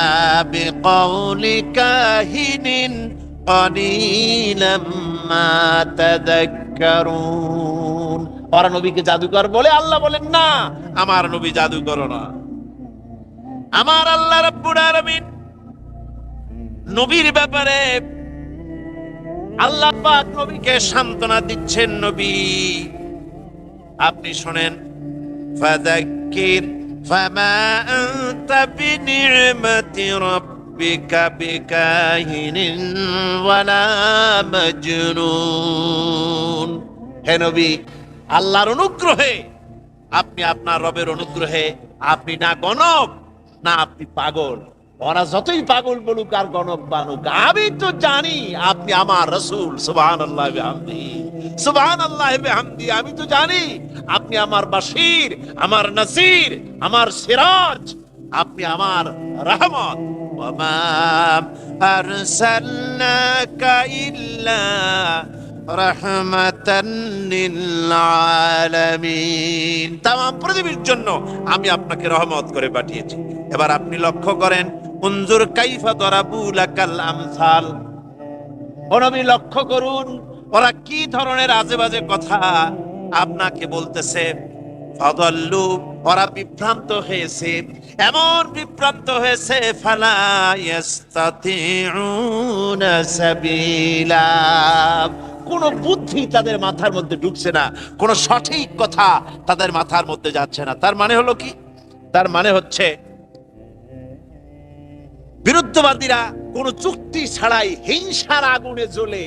বিকাউলি কাহিনিন কালিলাম মা তাযাক্কারুন। ওরা নবীকে জাদুকর বলে, আল্লাহ বলেন না, আমার নবী জাদুকর না। আমার আল্লাহ রাব্বুল আলামিন নবীর ব্যাপারে আল্লাহ পাক নবীকে সান্ত্বনা দিচ্ছেন, নবী আপনি শোনেন, ফাযাক্কির ফামা আনতা বিনি'মাতি রাব্বিকা বিকাহিনিন ওয়ালা মাজনুন। হে নবী, আল্লাহর অনুগ্রহে, আপনি আপনার রবের অনুগ্রহে আপনি না গণক না আপনি পাগল। ওরা যতই পাগল বলুক আর গণক বানুক, আমি তো জানি আপনি আমার রাসূল। সুবহানাল্লাহ বিহামদি, সুবহানাল্লাহ বিহামদি। আমি তো জানি আপনি আমার বাশীর, আমার নাসির, আমার সিরাজ, আপনি আমার রহমত। ওয়ামা আরসালনাকা ইল্লা রাহমাতান লিল আলামিন। তামাম পৃথিবীর জন্য আমি আপনাকে রহমত করে পাঠিয়েছি। এবার আপনি লক্ষ্য করেন, উনজুর কাইফা দরাবু লাকাল আমসাল। ও নবী লক্ষ্য করুন, ওরা কি ধরনের আজে বাজে কথা আপনাকে বলতেছে। ফাদাল্লু, ওরা বিভ্রান্ত হয়েছে, এমন বিভ্রান্ত হয়েছে, ফালা ইস্তাতিউনা সাবিলা, কোন বুদ্ধি তাদের মাথার মধ্যে ঢুকছে না, কোন সঠিক কথা তাদের মাথার মধ্যে যাচ্ছে না। তার মানে হলো কি? তার মানে হচ্ছে বিরুদ্ধবাদীরা কোন যুক্তি ছাড়াই হিংসার আগুনে জ্বলে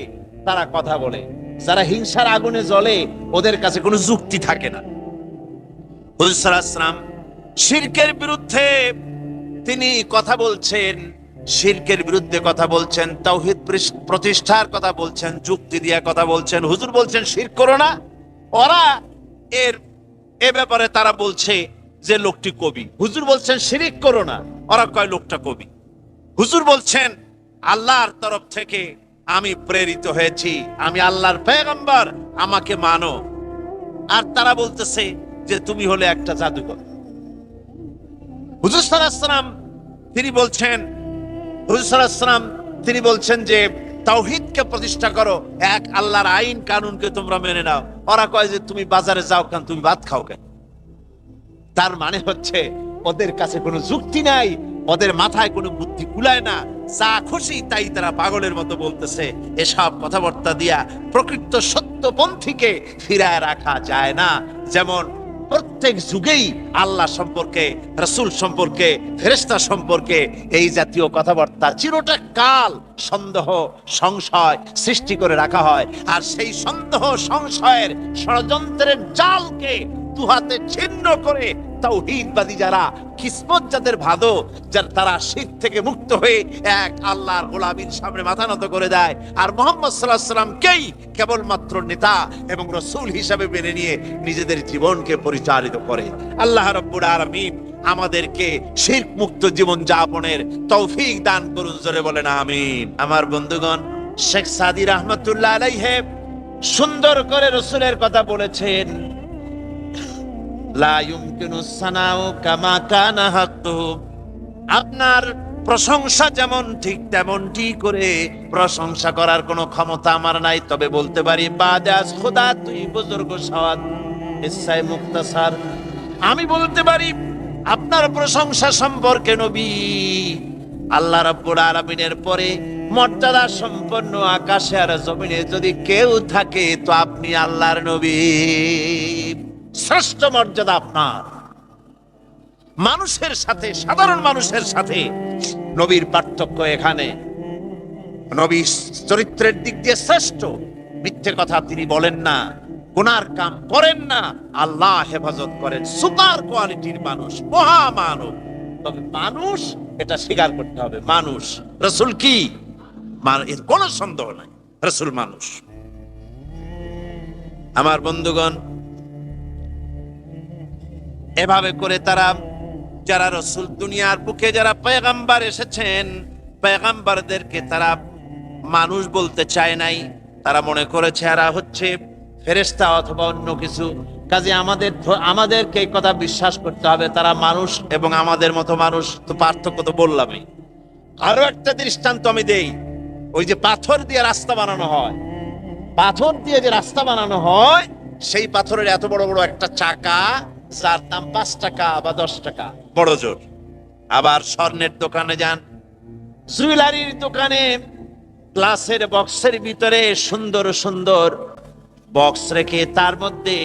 তারা কথা বলে। যারা হিংসার আগুনে জ্বলে ওদের কাছে কোনো যুক্তি থাকে না। হুজুর সাল্লাল্লাহু আলাইহি ওয়াসাল্লাম শিরকের বিরুদ্ধে তিনি কথা বলছেন, শিরকের বিরুদ্ধে কথা বলছেন, তাওহীদ প্রতিষ্ঠার কথা বলছেন, যুক্তি দিয়ে কথা বলছেন। হুজুর বলছেন শিরক করো না। ওরা এ ব্যাপারে তারা বলছে যে লোকটি কবি। হুজুর বলছেন শিরক করো না, ওরা কয় লোকটা কবি। হুজুর বলছেন আল্লাহর তরফ থেকে আমি প্রেরিত হয়েছি, আমি আল্লাহর পয়গম্বর, আমাকে মানো। আর তারা বলতেছে যে তুমি হলে একটা জাদুকর। হুজুর সাল্লাল্লাহু আলাইহি ওয়াসাল্লাম তিনি বলছেন, হুজুর সাল্লাল্লাহু আলাইহি ওয়াসাল্লাম তিনি বলছেন যে তাওহীদকে প্রতিষ্ঠা করো, এক আল্লাহর আইন কানুনকে তোমরা মেনে নাও। ওরা কয় যে তুমি বাজারে যাও কেন, তুমি ভাত খাও কেন? তার মানে হচ্ছে ওদের কাছে কোনো যুক্তি নাই, ওদের মাথায় কোনো বুদ্ধি কুলায় না, যা খুশি তাই তারা পাগলের মতো বলতেছে। এসব কথাবার্তা দিয়া প্রকৃত সত্যপন্থীকে ফিরায় রাখা যায় না। যেমন প্রত্যেক যুগেই আল্লাহ সম্পর্কে, রাসূল সম্পর্কে, ফেরেশতা সম্পর্কে এই জাতীয় কথাবার্তা চিরটা কাল সন্দেহ সংশয় সৃষ্টি করে রাখা হয়। আর সেই সন্দেহ সংশয়ের ষড়যন্ত্রের জালকে দুহাতে ছিন্ন করে তাওহীদবাদী যারা, কিসমত যাদের ভালো, যার তারা শিরক থেকে মুক্ত হয়ে এক আল্লাহর গোলামীর সামনে মাথা নত করে দেয় আর মুহাম্মদ সাল্লাল্লাহু আলাইহি ওয়াসাল্লামকেই কেবলমাত্র নেতা এবং রাসূল হিসাবে মেনে নিয়ে নিজেদের জীবনকে পরিচালিত করে। আল্লাহ রাব্বুল আলামিন আমাদেরকে শিরক মুক্ত জীবন যাপনের তৌফিক দান করুন, জোরে বলেন আমিন। আমার বন্ধুগণ, শেখ সাদী রাহমাতুল্লাহ আলাইহি সুন্দর করে রাসূলের কথা বলেছেন, লা ইউমকিনু সানাউ কামা কানা হাক্কুহু। আপনার প্রশংসা যেমন ঠিক তেমনটি করে প্রশংসা করার কোনো ক্ষমতা আমার নাই, তবে বলতে পারি বাদাস খোদা তুই বুজুর্গ সাওয়াত ইসাই মুক্তাসার, আমি বলতে পারি আপনার প্রশংসা সম্পর্কে নবী, আল্লাহ রাব্বুল আলামিনের পরে মর্যাদা সম্পন্ন আকাশে আর জমিনে যদি কেউ থাকে তো আপনি আল্লাহর নবী। শ্রেষ্ঠ মর্যাদা আপনার। মানুষের সাথে, সাধারণ মানুষের সাথে নবীর পার্থক্য এখানে। নবী চরিত্রের দিক দিয়ে শ্রেষ্ঠ, মিথ্যে কথা তিনি বলেন না, গুনার কাম করেন না, আল্লাহ হেফাজত করেন। সুপার কোয়ালিটির মানুষ, মহামানব। তবে মানুষ, এটা স্বীকার করতে হবে, মানুষ। রাসূল কি? এর কোনো সন্দেহ নাই, রাসূল মানুষ। আমার বন্ধুগণ, এভাবে করে তারা, যারা রাসূল দুনিয়ার বুকে যারা পয়গম্বর এসেছেন, পয়গম্বরদেরকে তারা মানুষ বলতে চায় নাই। তারা মনে করেছে এরা হচ্ছে ফেরেশতা অথবা অন্য কিছু। কাজে আমাদেরকে এই কথা বিশ্বাস করতে হবে, তারা মানুষ এবং আমাদের মতো মানুষ। তো পার্থক্য তো বললামই। আরো একটা দৃষ্টান্ত আমি দেই। ওই যে পাথর দিয়ে রাস্তা বানানো হয়, পাথর দিয়ে যে রাস্তা বানানো হয়, সেই পাথরের এত বড় বড় একটা চাকা, যার দাম 5 টাকা বা 10 টাকা বড় জোর। আবার স্বর্ণের দোকানে যান, জুয়েলারির দোকানে গ্লাসের বক্সের ভিতরে সুন্দর সুন্দর বক্স রেখে তার মধ্যে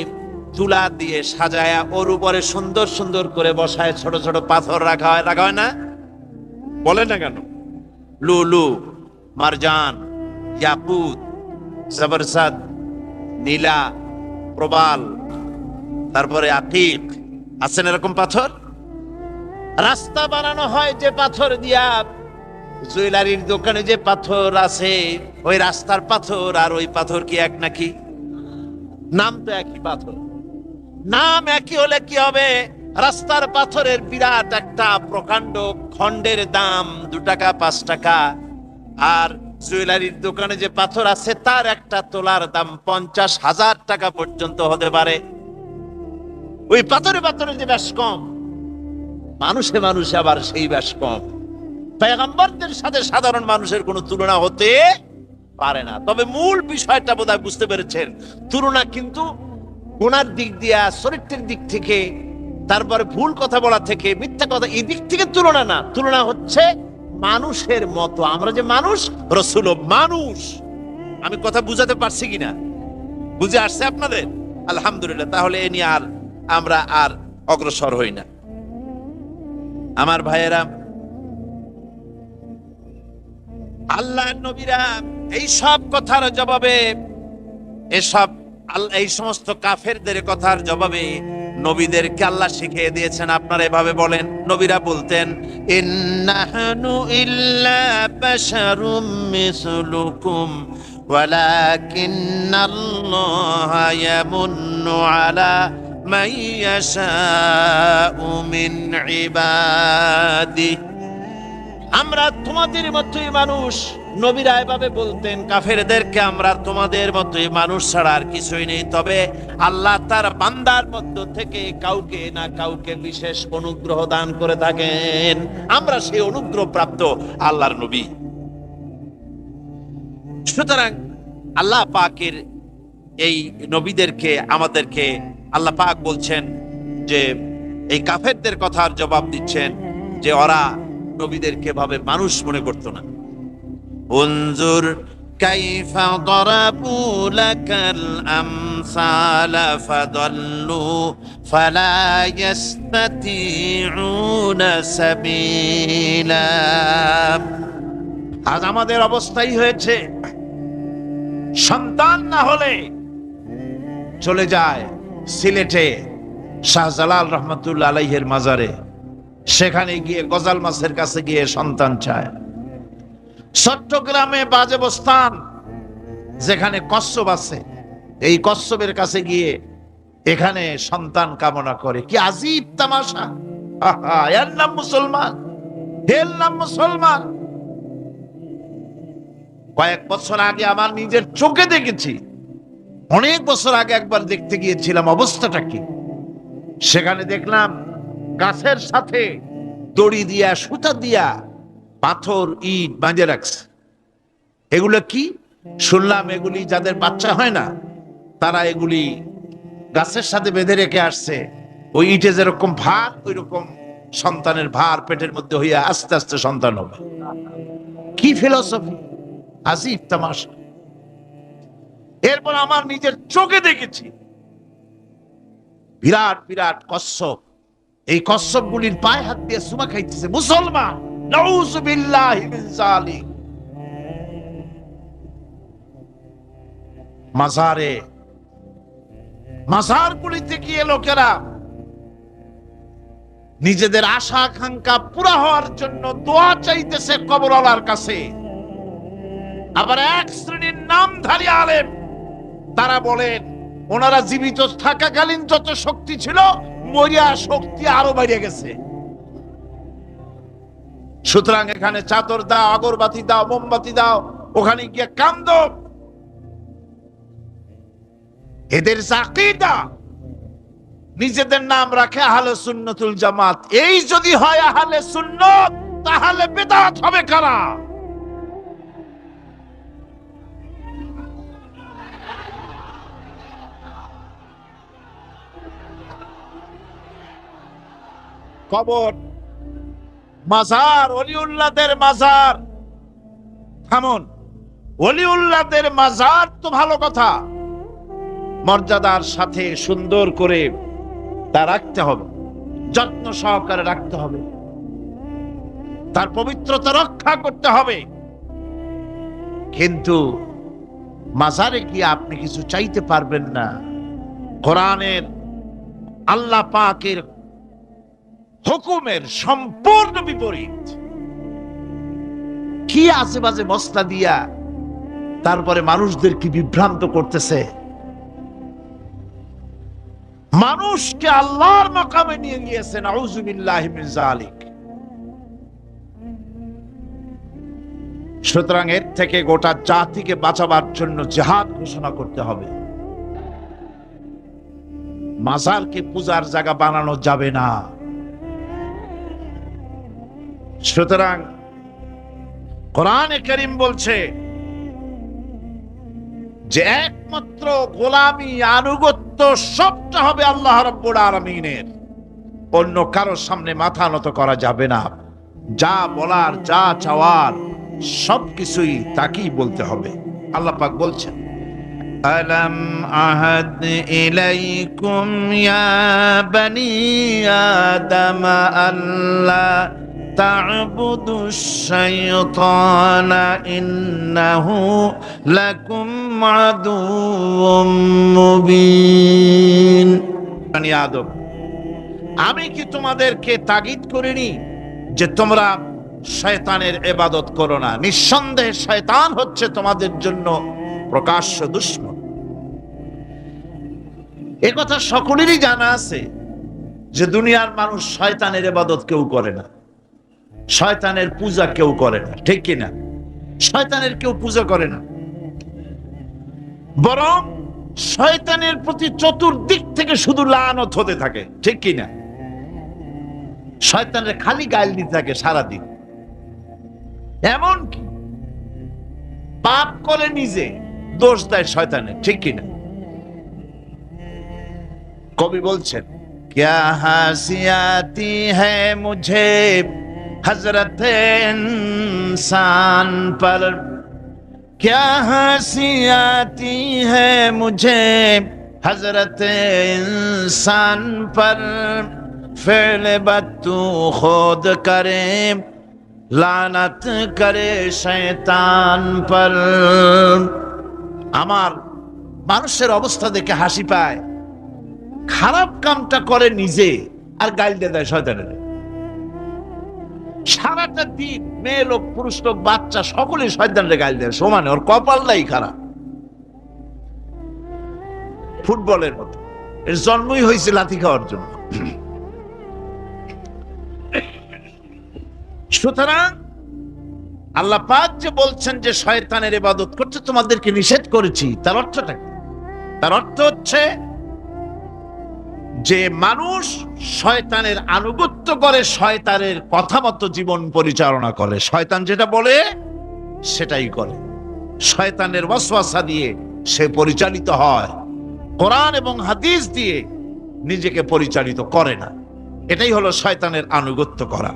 তুলা দিয়ে সাজায়া ওর উপরে সুন্দর সুন্দর করে বসায় ছোট ছোট পাথর রাখা হয় না? বলে না কেন? লুলু, মারজান, ইয়াকুত, জবরসাদ, নীলা, প্রবাল, তারপরে আকিক, আছেন এরকম পাথর। রাস্তা বানানো হয় যে পাথর দিয়া, জুয়েলারির দোকানে যে পাথর আছে, ওই রাস্তার পাথর আর ওই পাথর কি এক নাকি? নাম তো একই পাথর। নাম একই হলে কি হবে? রাস্তার পাথরের বিরাট একটা প্রকাণ্ড খণ্ডের দাম 2 টাকা 5 টাকা, আর জুয়েলারির দোকানে যে পাথর আছে তার একটা তোলার দাম 50,000 টাকা পর্যন্ত হতে পারে। ওই পাথরে পাথরে যে বেশ কম, মানুষে মানুষে আবার সেই বেশ কম। পয়গম্বরদের সাথে সাধারণ মানুষের কোনো তুলনা হতে পারে না। তবে মূল বিষয়টা বোধহয় বুঝতে পেরেছেন। তুলনা কিন্তু গুনার দিক দিয়া, চরিত্রের দিক থেকে, তারপরে ভুল কথা বলা থেকে, মিথ্যা কথা, এই দিক থেকে তুলনা না। তুলনা হচ্ছে মানুষের মতো। আমরা যে মানুষ, রাসূলও মানুষ। আমি কথা বুঝাতে পারছি কিনা? বুঝে আসছে আপনাদের? আলহামদুলিল্লাহ। তাহলে এ নিয়ে আর আমরা আর অগ্রসর হই না। আমার ভাইয়েরা, আল্লাহর নবীরা এই সব কথার জবাবে, এই সমস্ত কাফেরদের কথার জবাবে নবীদেরকে আল্লাহ শিখিয়ে দিয়েছেন, আপনারা এভাবে বলেন। নবীরা বলতেন, ইন্নাহানু ইল্লা বাশারুম মিসলুকুম ওয়ালাকিন্নাল্লাহা ইয়ামুন্নু আলা মান ইয়াশাউ মিন ইবাদিহি। আমরা তোমাদের মতোই মানুষ। নবীরা এভাবে বলতেন কাফেরদেরকে, আমরা তোমাদের মতোই মানুষ ছাড়া আর কিছুই নেই। তবে আল্লাহ তার বান্দার মধ্য থেকে কাউকে না কাউকে বিশেষ অনুগ্রহ দান করে থাকেন। আমরা সেই অনুগ্রহ প্রাপ্ত আল্লাহর নবী। সুতরাং আল্লাহ পাকের এই নবীদেরকে, আমাদেরকে আল্লাহ পাক বলছেন যে এই কাফেরদের কথার জবাব দিচ্ছেন যে ওরা নবীদেরকে ভাবে মানুষ মনে করত না। উনজুর কাইফা দরাবু লাকাল আমসালা ফাদাল্লু ফালা ইস্তাতিউনা সাবিলা। আজ আমাদের অবস্থাই হয়েছে, সন্তান না হলে চলে যায় সিলেটে শাহজালাল রহমাতুল্লাহ আলাইহির মাজারে, সেখানে গিয়ে গজাল মাছের কাছে গিয়ে সন্তান চায়। চট্টগ্রামে বাজেবস্তান, যেখানে কচ্ছপ আছে, এই কচ্ছপের কাছে গিয়ে এখানে সন্তান কামনা করে। কি আজীব তামাশা! এর নাম মুসলমান, এর নাম মুসলমান। কয়েক বছর আগে আমার নিজের চোখে দেখেছি, অনেক বছর আগে একবার দেখতে গিয়েছিলাম, অবস্থাটা কি। সেখানে দেখলাম গাছের সাথে দড়ি দিয়া, সুতা দিয়া পাথর ইট বাঁধে রাখছে। এগুলো কি শুনলাম, এগুলি যাদের বাচ্চা হয় না তারা এগুলি গাছের সাথে বেঁধে রেখে আসছে। ওই ইটে যেরকম ভার, ওই রকম সন্তানের ভার পেটের মধ্যে হইয়া আস্তে আস্তে সন্তান হবে। কি ফিলসফি! আজীব তামাশা। এরপর আমার নিজের চোখে দেখেছি বিরাট বিরাট কচ্ছপ। এই কচ্ছপ গুলির পায়ে হাত দিয়ে চুমা খাইতেছে মুসলমান। নাউযু বিল্লাহি মিন যালিক। মাজারে, মাজার গুলিতে গিয়ে লোকেরা নিজেদের আশা আকাঙ্ক্ষা পুরা হওয়ার জন্য দোয়া চাইতেছে কবরওয়ালার কাছে। আবার এক শ্রেণীর নামধারী আলেম, তারা বলেন ওনারা জীবিত থাকাকালীন যত শক্তি ছিল, মরিয়া শক্তি আরো বেড়ে গেছে। সুতরাং এখানে চাদর দাও, আগরবাতি দাও, মোমবাতি দাও, ওখানে গিয়ে কান্দো। এদের আকীদা, নিজেদের নাম রাখে আহলে সুন্নাতুল জামাত। এই যদি হয় আহলে সুন্নাত, তাহলে বিদআত হবে কারা? কবর, মাজার, ওলিউল্লাহদের মাজার। থামুন, ওলিউল্লাহদের মাজার তো ভালো কথা, মর্যাদার সাথে সুন্দর করে তা রাখতে হবে, যত্ন সহকারে রাখতে হবে, তার পবিত্রতা রক্ষা করতে হবে। কিন্তু মাজারে গিয়ে আপনি কিছু চাইতে পারবেন না। কোরআনের আল্লাহ পাকের হুকুমের সম্পূর্ণ বিপরীত। কি আশেপাশে মশলা দিয়া তারপরে মানুষদের কি বিভ্রান্ত করতেছে, মানুষকে আল্লাহর মাকামে নিয়ে গিয়েছেন। আউযু বিল্লাহি মিন যালিক। সুতরাং এর থেকে গোটা জাতিকে বাঁচাবার জন্য জিহাদ ঘোষণা করতে হবে। মাজারকে পূজার জায়গা বানানো যাবে না। সুতরাং কোরআনে কারীম বলছে যে একমাত্র গোলামি, আনুগত্য সবটা হবে আল্লাহ রাব্বুল আলামিনের। অন্য কারোর সামনে মাথা নত করা যাবে না। যা বলার, যা চাওয়ার সবকিছুই তাকেই বলতে হবে। আল্লাহ পাক বলছেন, আলাম আহাদ ইলাইকুম ইয়া বানি আদম আল্লাহ তা'বুদুশ শাইতানা ইন্নাহু লাকুম আদুউম মুবিন। বানি আদম, আমি কি তোমাদেরকে তাগিদ করিনি যে তোমরা শয়তানের ইবাদত করো না? নিঃসন্দেহে শয়তান হচ্ছে তোমাদের জন্য প্রকাশ্য দুশমন। এ কথা সকলেরই জানা আছে যে দুনিয়ার মানুষ শয়তানের ইবাদত কেউ করে না, শয়তানের পূজা কেউ করে না, ঠিক কিনা? শয়তানের কেউ পূজা করে না, বরং শয়তানের প্রতি চতুর্দিক থেকে শুধু লানত হতে থাকে, ঠিক কিনা? শয়তানের খালি গাইল দিতে থাকে সারাদিন। এমনকি পাপ করে নিজে দোষ দেয় শয়তানের, ঠিক কিনা? কবি বলছেন, क्या हंसियाती है मुझे हजरत इंसान पर, क्या हंसियाती है मुझे हजरत इंसान पर, फेल बत्तू खुद करे लानत करे शैतान पर। আমার মানুষের অবস্থা দেখে হাসি পায়, খারাপ কামটা করে নিজে আর গাইল দিয়ে দেয় শয়তানের। সারাটা দিন মেয়ে লোক, পুরুষ লোক, বাচ্চা সকলে শয়তানের গাইল দেয় সমানে। ওর কপালটাই খারাপ, ফুটবলের মতো। এর জন্মই হয়েছে লাথি খাওয়ার জন্য। সুতরাং আল্লাহ পাক যে বলছেন যে শয়তানের ইবাদত করতে তোমাদেরকে নিষেধ করেছি, তার অর্থটা কি? তার অর্থ হচ্ছে যে মানুষ শয়তানের আনুগত্য করে, শয়তানের কথা মতো জীবন পরিচালনা করে, শয়তান যেটা বলে সেটাই করে, শয়তানের ওয়াসওয়াসা দিয়ে সে পরিচালিত হয়, কোরআন এবং হাদিস দিয়ে নিজেকে পরিচালিত করে না। এটাই হলো শয়তানের আনুগত্য করা।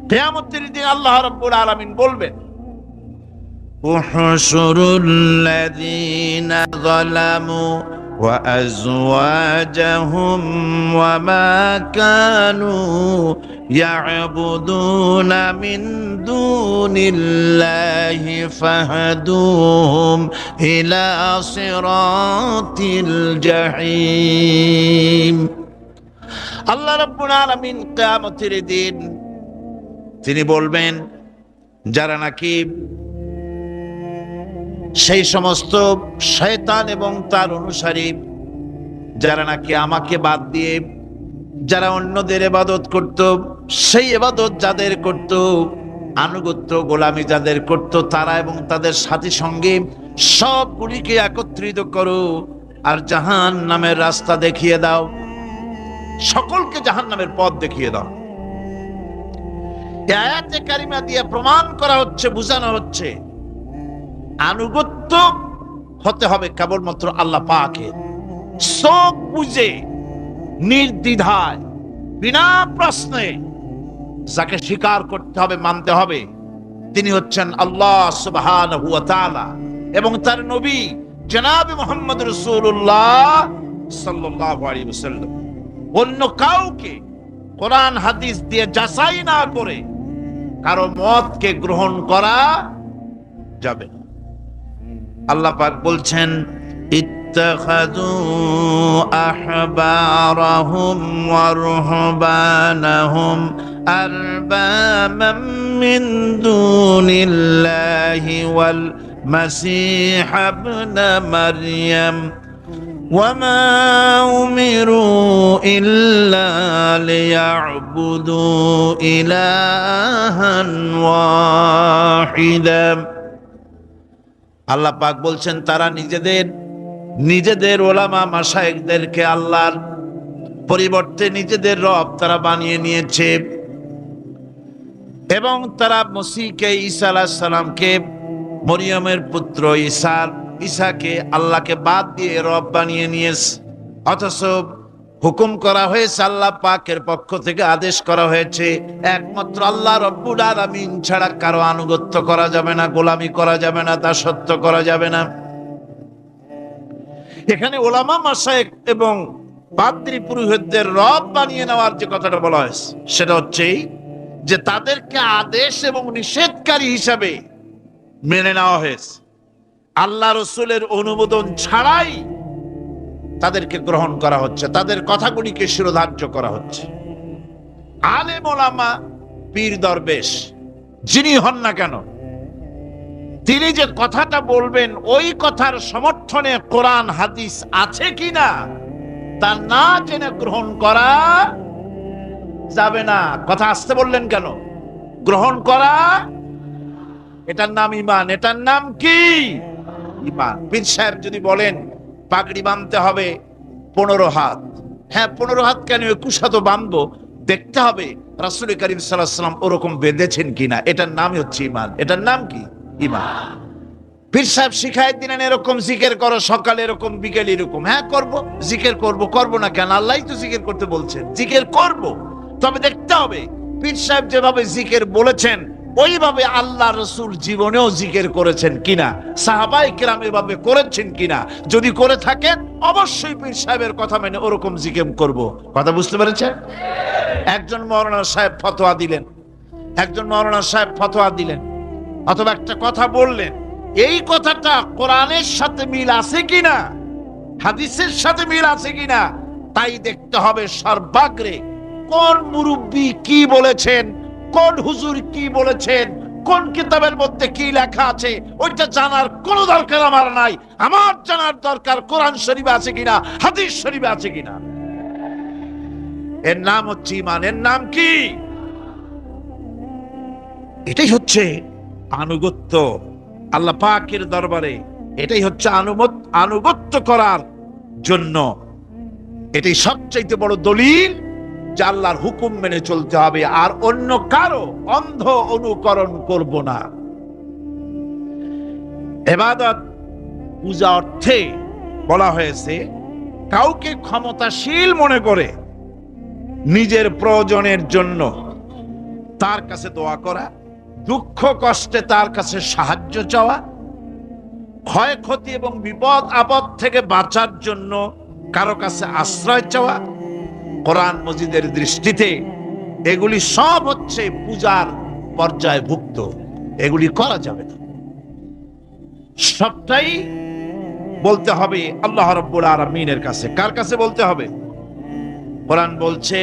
কিয়ামতের দিন আল্লাহ রাব্বুল আলামিন বলবেন, উহশুরুল্লাযীনা যালামু ওয়া আযওয়াজাহুম ওয়া মা কানু ইয়াবুদুনা মিন দুনিল্লাহি ফাহদুহুম ইলা সিরাতিল জাহিম। আল্লাহ রাব্বুল আলামিন কিয়ামতের দিন তিনি বলবেন, যারা নাকি সেই সমস্ত শয়তান এবং তার অনুসারী, যারা নাকি আমাকে বাদ দিয়ে যারা অন্যদের ইবাদত করত, সেই ইবাদত যাদের করত, আনুগত্য গোলামি যাদের করত, তারা এবং তাদের সাথী সঙ্গে সবগুলিকে একত্রিত করো আর জাহান্নামের রাস্তা দেখিয়ে দাও, সকলকে জাহান্নামের পথ দেখিয়ে দাও। আয়াতে কারিমা দিয়ে প্রমাণ করা হচ্ছে, বোঝানো হচ্ছে আনুগত্য হতে হবে কেবলমাত্র আল্লাহ পাকের। সব বুঝে নির্দ্বিধায়
বিনা প্রশ্নে যাকে স্বীকার করতে হবে, মানতে হবে, তিনি হচ্ছেন আল্লাহ সুবহানাহু ওয়া তাআলা এবং তার নবী জনাব মুহাম্মদ রাসূলুল্লাহ সাল্লাল্লাহু আলাইহি ওয়াসাল্লাম। অন্য কাউকে কোরআন হাদিস দিয়ে যাচাই না করে কারো মতকে গ্রহণ করা যাবে না। আল্লাহ পাক বলছেন, ইত্তাখাযু আহবারাহুম ওয়া রুহবানাহুম আরবাবাম মিন দুনিল্লাহি ওয়াল মাসীহ ইবনে মারইয়াম وما أمروا إلا ليعبدوا إلها واحدا। আল্লাহ পাক বলছেন, তারা নিজেদের ওলামা মাশায়েখদেরকে আল্লাহর পরিবর্তে নিজেদের রব তারা বানিয়ে নিয়েছে এবং তারা মসিহকে, ঈসা আলাইহিস সালামকে, মরিয়মের পুত্র ঈসাকে আল্লাহকে বাদ দিয়ে রব বানিয়ে নিয়েছে। অথচ হুকুম করা হয়েছে, আল্লাহ পাকের পক্ষ থেকে আদেশ করা হয়েছে, একমাত্র আল্লাহ রব্বুল আলামিন ছাড়া কারো আনুগত্য করা যাবে না, গোলামি করা যাবে না, দাসত্ব করা যাবে না। এখানে ওলামা মাশায়েখ এবং পাদ্রী পুরোহিতদের রব বানিয়ে নেওয়ার যে কথাটা বলা হয়েছে, সেটা হচ্ছে যে তাদেরকে আদেশ এবং নিষেধকারী হিসাবে মেনে নেওয়া হয়েছে। আল্লাহ রসুলের অনুমোদন ছাড়াই তাদেরকে গ্রহণ করা হচ্ছে, তাদের কথাগুলিকে শিরোধার্য করা হচ্ছে। আলেম ওলামা, পীর দরবেশ যিনি হন না কেন, তিনি যে কথাটা বলবেন ওই কথার সমর্থনে কোরআন হাদিস আছে কিনা তা না জেনে গ্রহণ করা যাবে না। কথা আসতে বললেন কেন? গ্রহণ করা, এটার নাম ঈমান। এটার নাম কি? ঈমান। পীর সাহেব যদি বলেন পাগড়ি বাঁধতে হবে 15 হাত, হ্যাঁ 15 হাত কেন, 21 হাতও বাঁধবো, দেখতে হবে রাসূল করিম সাল্লাল্লাহু আলাইহি ওয়াসাল্লাম ওরকম বেঁধেছেন কিনা। এটার নামই হচ্ছে ঈমান। এটার নাম কি? ঈমান। পীর সাহেব শিখায় দিলেন এরকম জিকির করো, সকালে এরকম, বিকেলে এরকম। হ্যাঁ করব, জিকির করব না কেন? আল্লাহই তো জিকির করতে বলছেন, জিকির করব। তবে দেখতে হবে পীর সাহেব যেভাবে জিকির বলেছেন ওইভাবে আল্লাহ রসুল জীবনেও জিকির করেছেন কিনা, সাহাবায়ে কেরাম এভাবে করেছেন কিনা। যদি করে থাকেন অবশ্যই পীর সাহেবের কথা মেনে ওরকম জিকির করব। কথা বুঝতে পেরেছেন? একজন মাওলানা সাহেব ফতোয়া দিলেন অথবা একটা কথা বললেন, এই কথাটা কোরআনের সাথে মিল আছে কিনা, হাদিসের সাথে মিল আছে কিনা, তাই দেখতে হবে সর্বাগ্রে কোন মুরব্বী কি বলেছেন, কোন হুজুর কি বলেছেন, কোন কিতাবের মধ্যে কি লেখা আছে, ওইটা জানার কোনো দরকার আমার নাই। আমার জানার দরকার কোরআন শরীফে আছে কিনা, হাদিস শরীফে আছে কিনা। এর নাম হচ্ছে ঈমান। এর নাম কি? এটাই হচ্ছে আনুগত্য আল্লাহ পাকের দরবারে। এটাই হচ্ছে আনুগত্য করার জন্য এটাই সবচাইতে বড় দলিল যে আল্লাহর হুকুম মেনে চলতে হবে, আর অন্য কারো অন্ধ অনুকরণ করব না। ইবাদত পূজা অর্থে বলা হয়েছে কাউকে ক্ষমতাশীল মনে করে নিজের প্রয়োজনের জন্য তার কাছে দোয়া করা, দুঃখ কষ্টে তার কাছে সাহায্য চাওয়া, ক্ষয়ক্ষতি এবং বিপদ আপদ থেকে বাঁচার জন্য কারো কাছে আশ্রয় চাওয়া। কোরআন মজিদের দৃষ্টিতে এগুলি সব হচ্ছে পূজার পর্যায়ভুক্ত, এগুলি করা যাবে না। সবটাই বলতে হবে আল্লাহ রাব্বুল আলামিনের কাছে। কার কাছে বলতে হবে? কোরআন বলছে,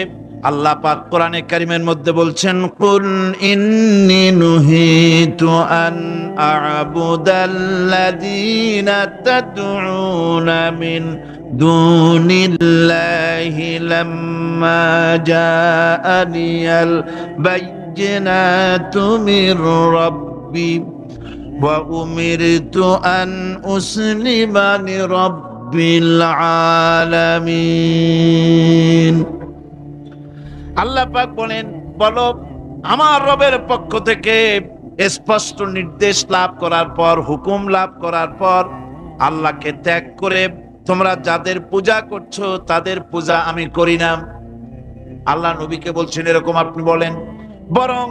আল্লাহ পাক কোরআনে কারীমের মধ্যে বলছেন, কুল ইন্নী নুহিতু আন আ'বুদাল্লাযীনা তাদউনা মিন দুনিল্লাহি লাম্মা জাআনিয়াল বায়্যিনাতু মির রাব্বি ওয়া উমিরতু আন উসলিমা লিরাব্বিল আলামিন। আল্লাহ পাক বলেন, বলো আমার রবের পক্ষ থেকে স্পষ্ট নির্দেশ লাভ করার পর, হুকুম লাভ করার পর আল্লাহকে ত্যাগ করে তোমরা যাদের পূজা করছো তাদের পূজা আমি করি না। আল্লাহ নবীকে বলছেন এরকম আপনি বলেন, বরং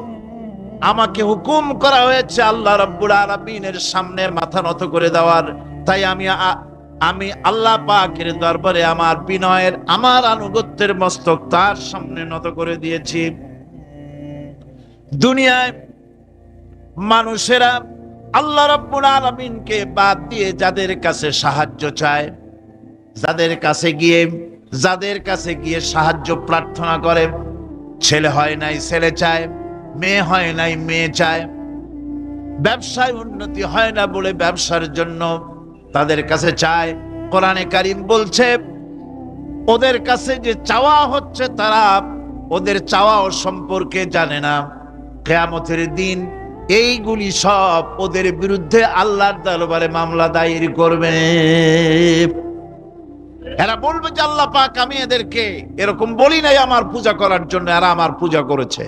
আমাকে হুকুম করা হয়েছে আল্লাহ রাব্বুল আলামিনের সামনে মাথা নত করে দেওয়ার। তাই আমি আল্লাহ পাকের দরবারে আমার বিনয়ের, আমার আনুগত্যের মস্তক তার সামনে নত করে দিয়েছি। দুনিয়ায় মানুষেরা আল্লাহ রাব্বুল আলামিনকে বাদ দিয়ে যাদের কাছে সাহায্য চায়, যাদের কাছে গিয়ে সাহায্য প্রার্থনা করে, ছেলে হয় নাই ছেলে চায়, মেয়ে হয় নাই মেয়ে চায়, ব্যবসায় উন্নতি হয় না বলে ব্যবসার জন্য তাদের কাছে চায়। কোরআনে কারীম বলছে ওদের কাছে যে চাওয়া হচ্ছে তারা ওদের চাওয়াও সম্পর্কে জানে না। কিয়ামতের দিন এইগুলি সব ওদের বিরুদ্ধে আল্লাহর দরবারে মামলা দায়ের করবে। এরা বলবে যে আল্লাহ পাক আমি এদেরকে এরকম বলি নাই আমার পূজা করার জন্য, এরা আমার পূজা করেছে।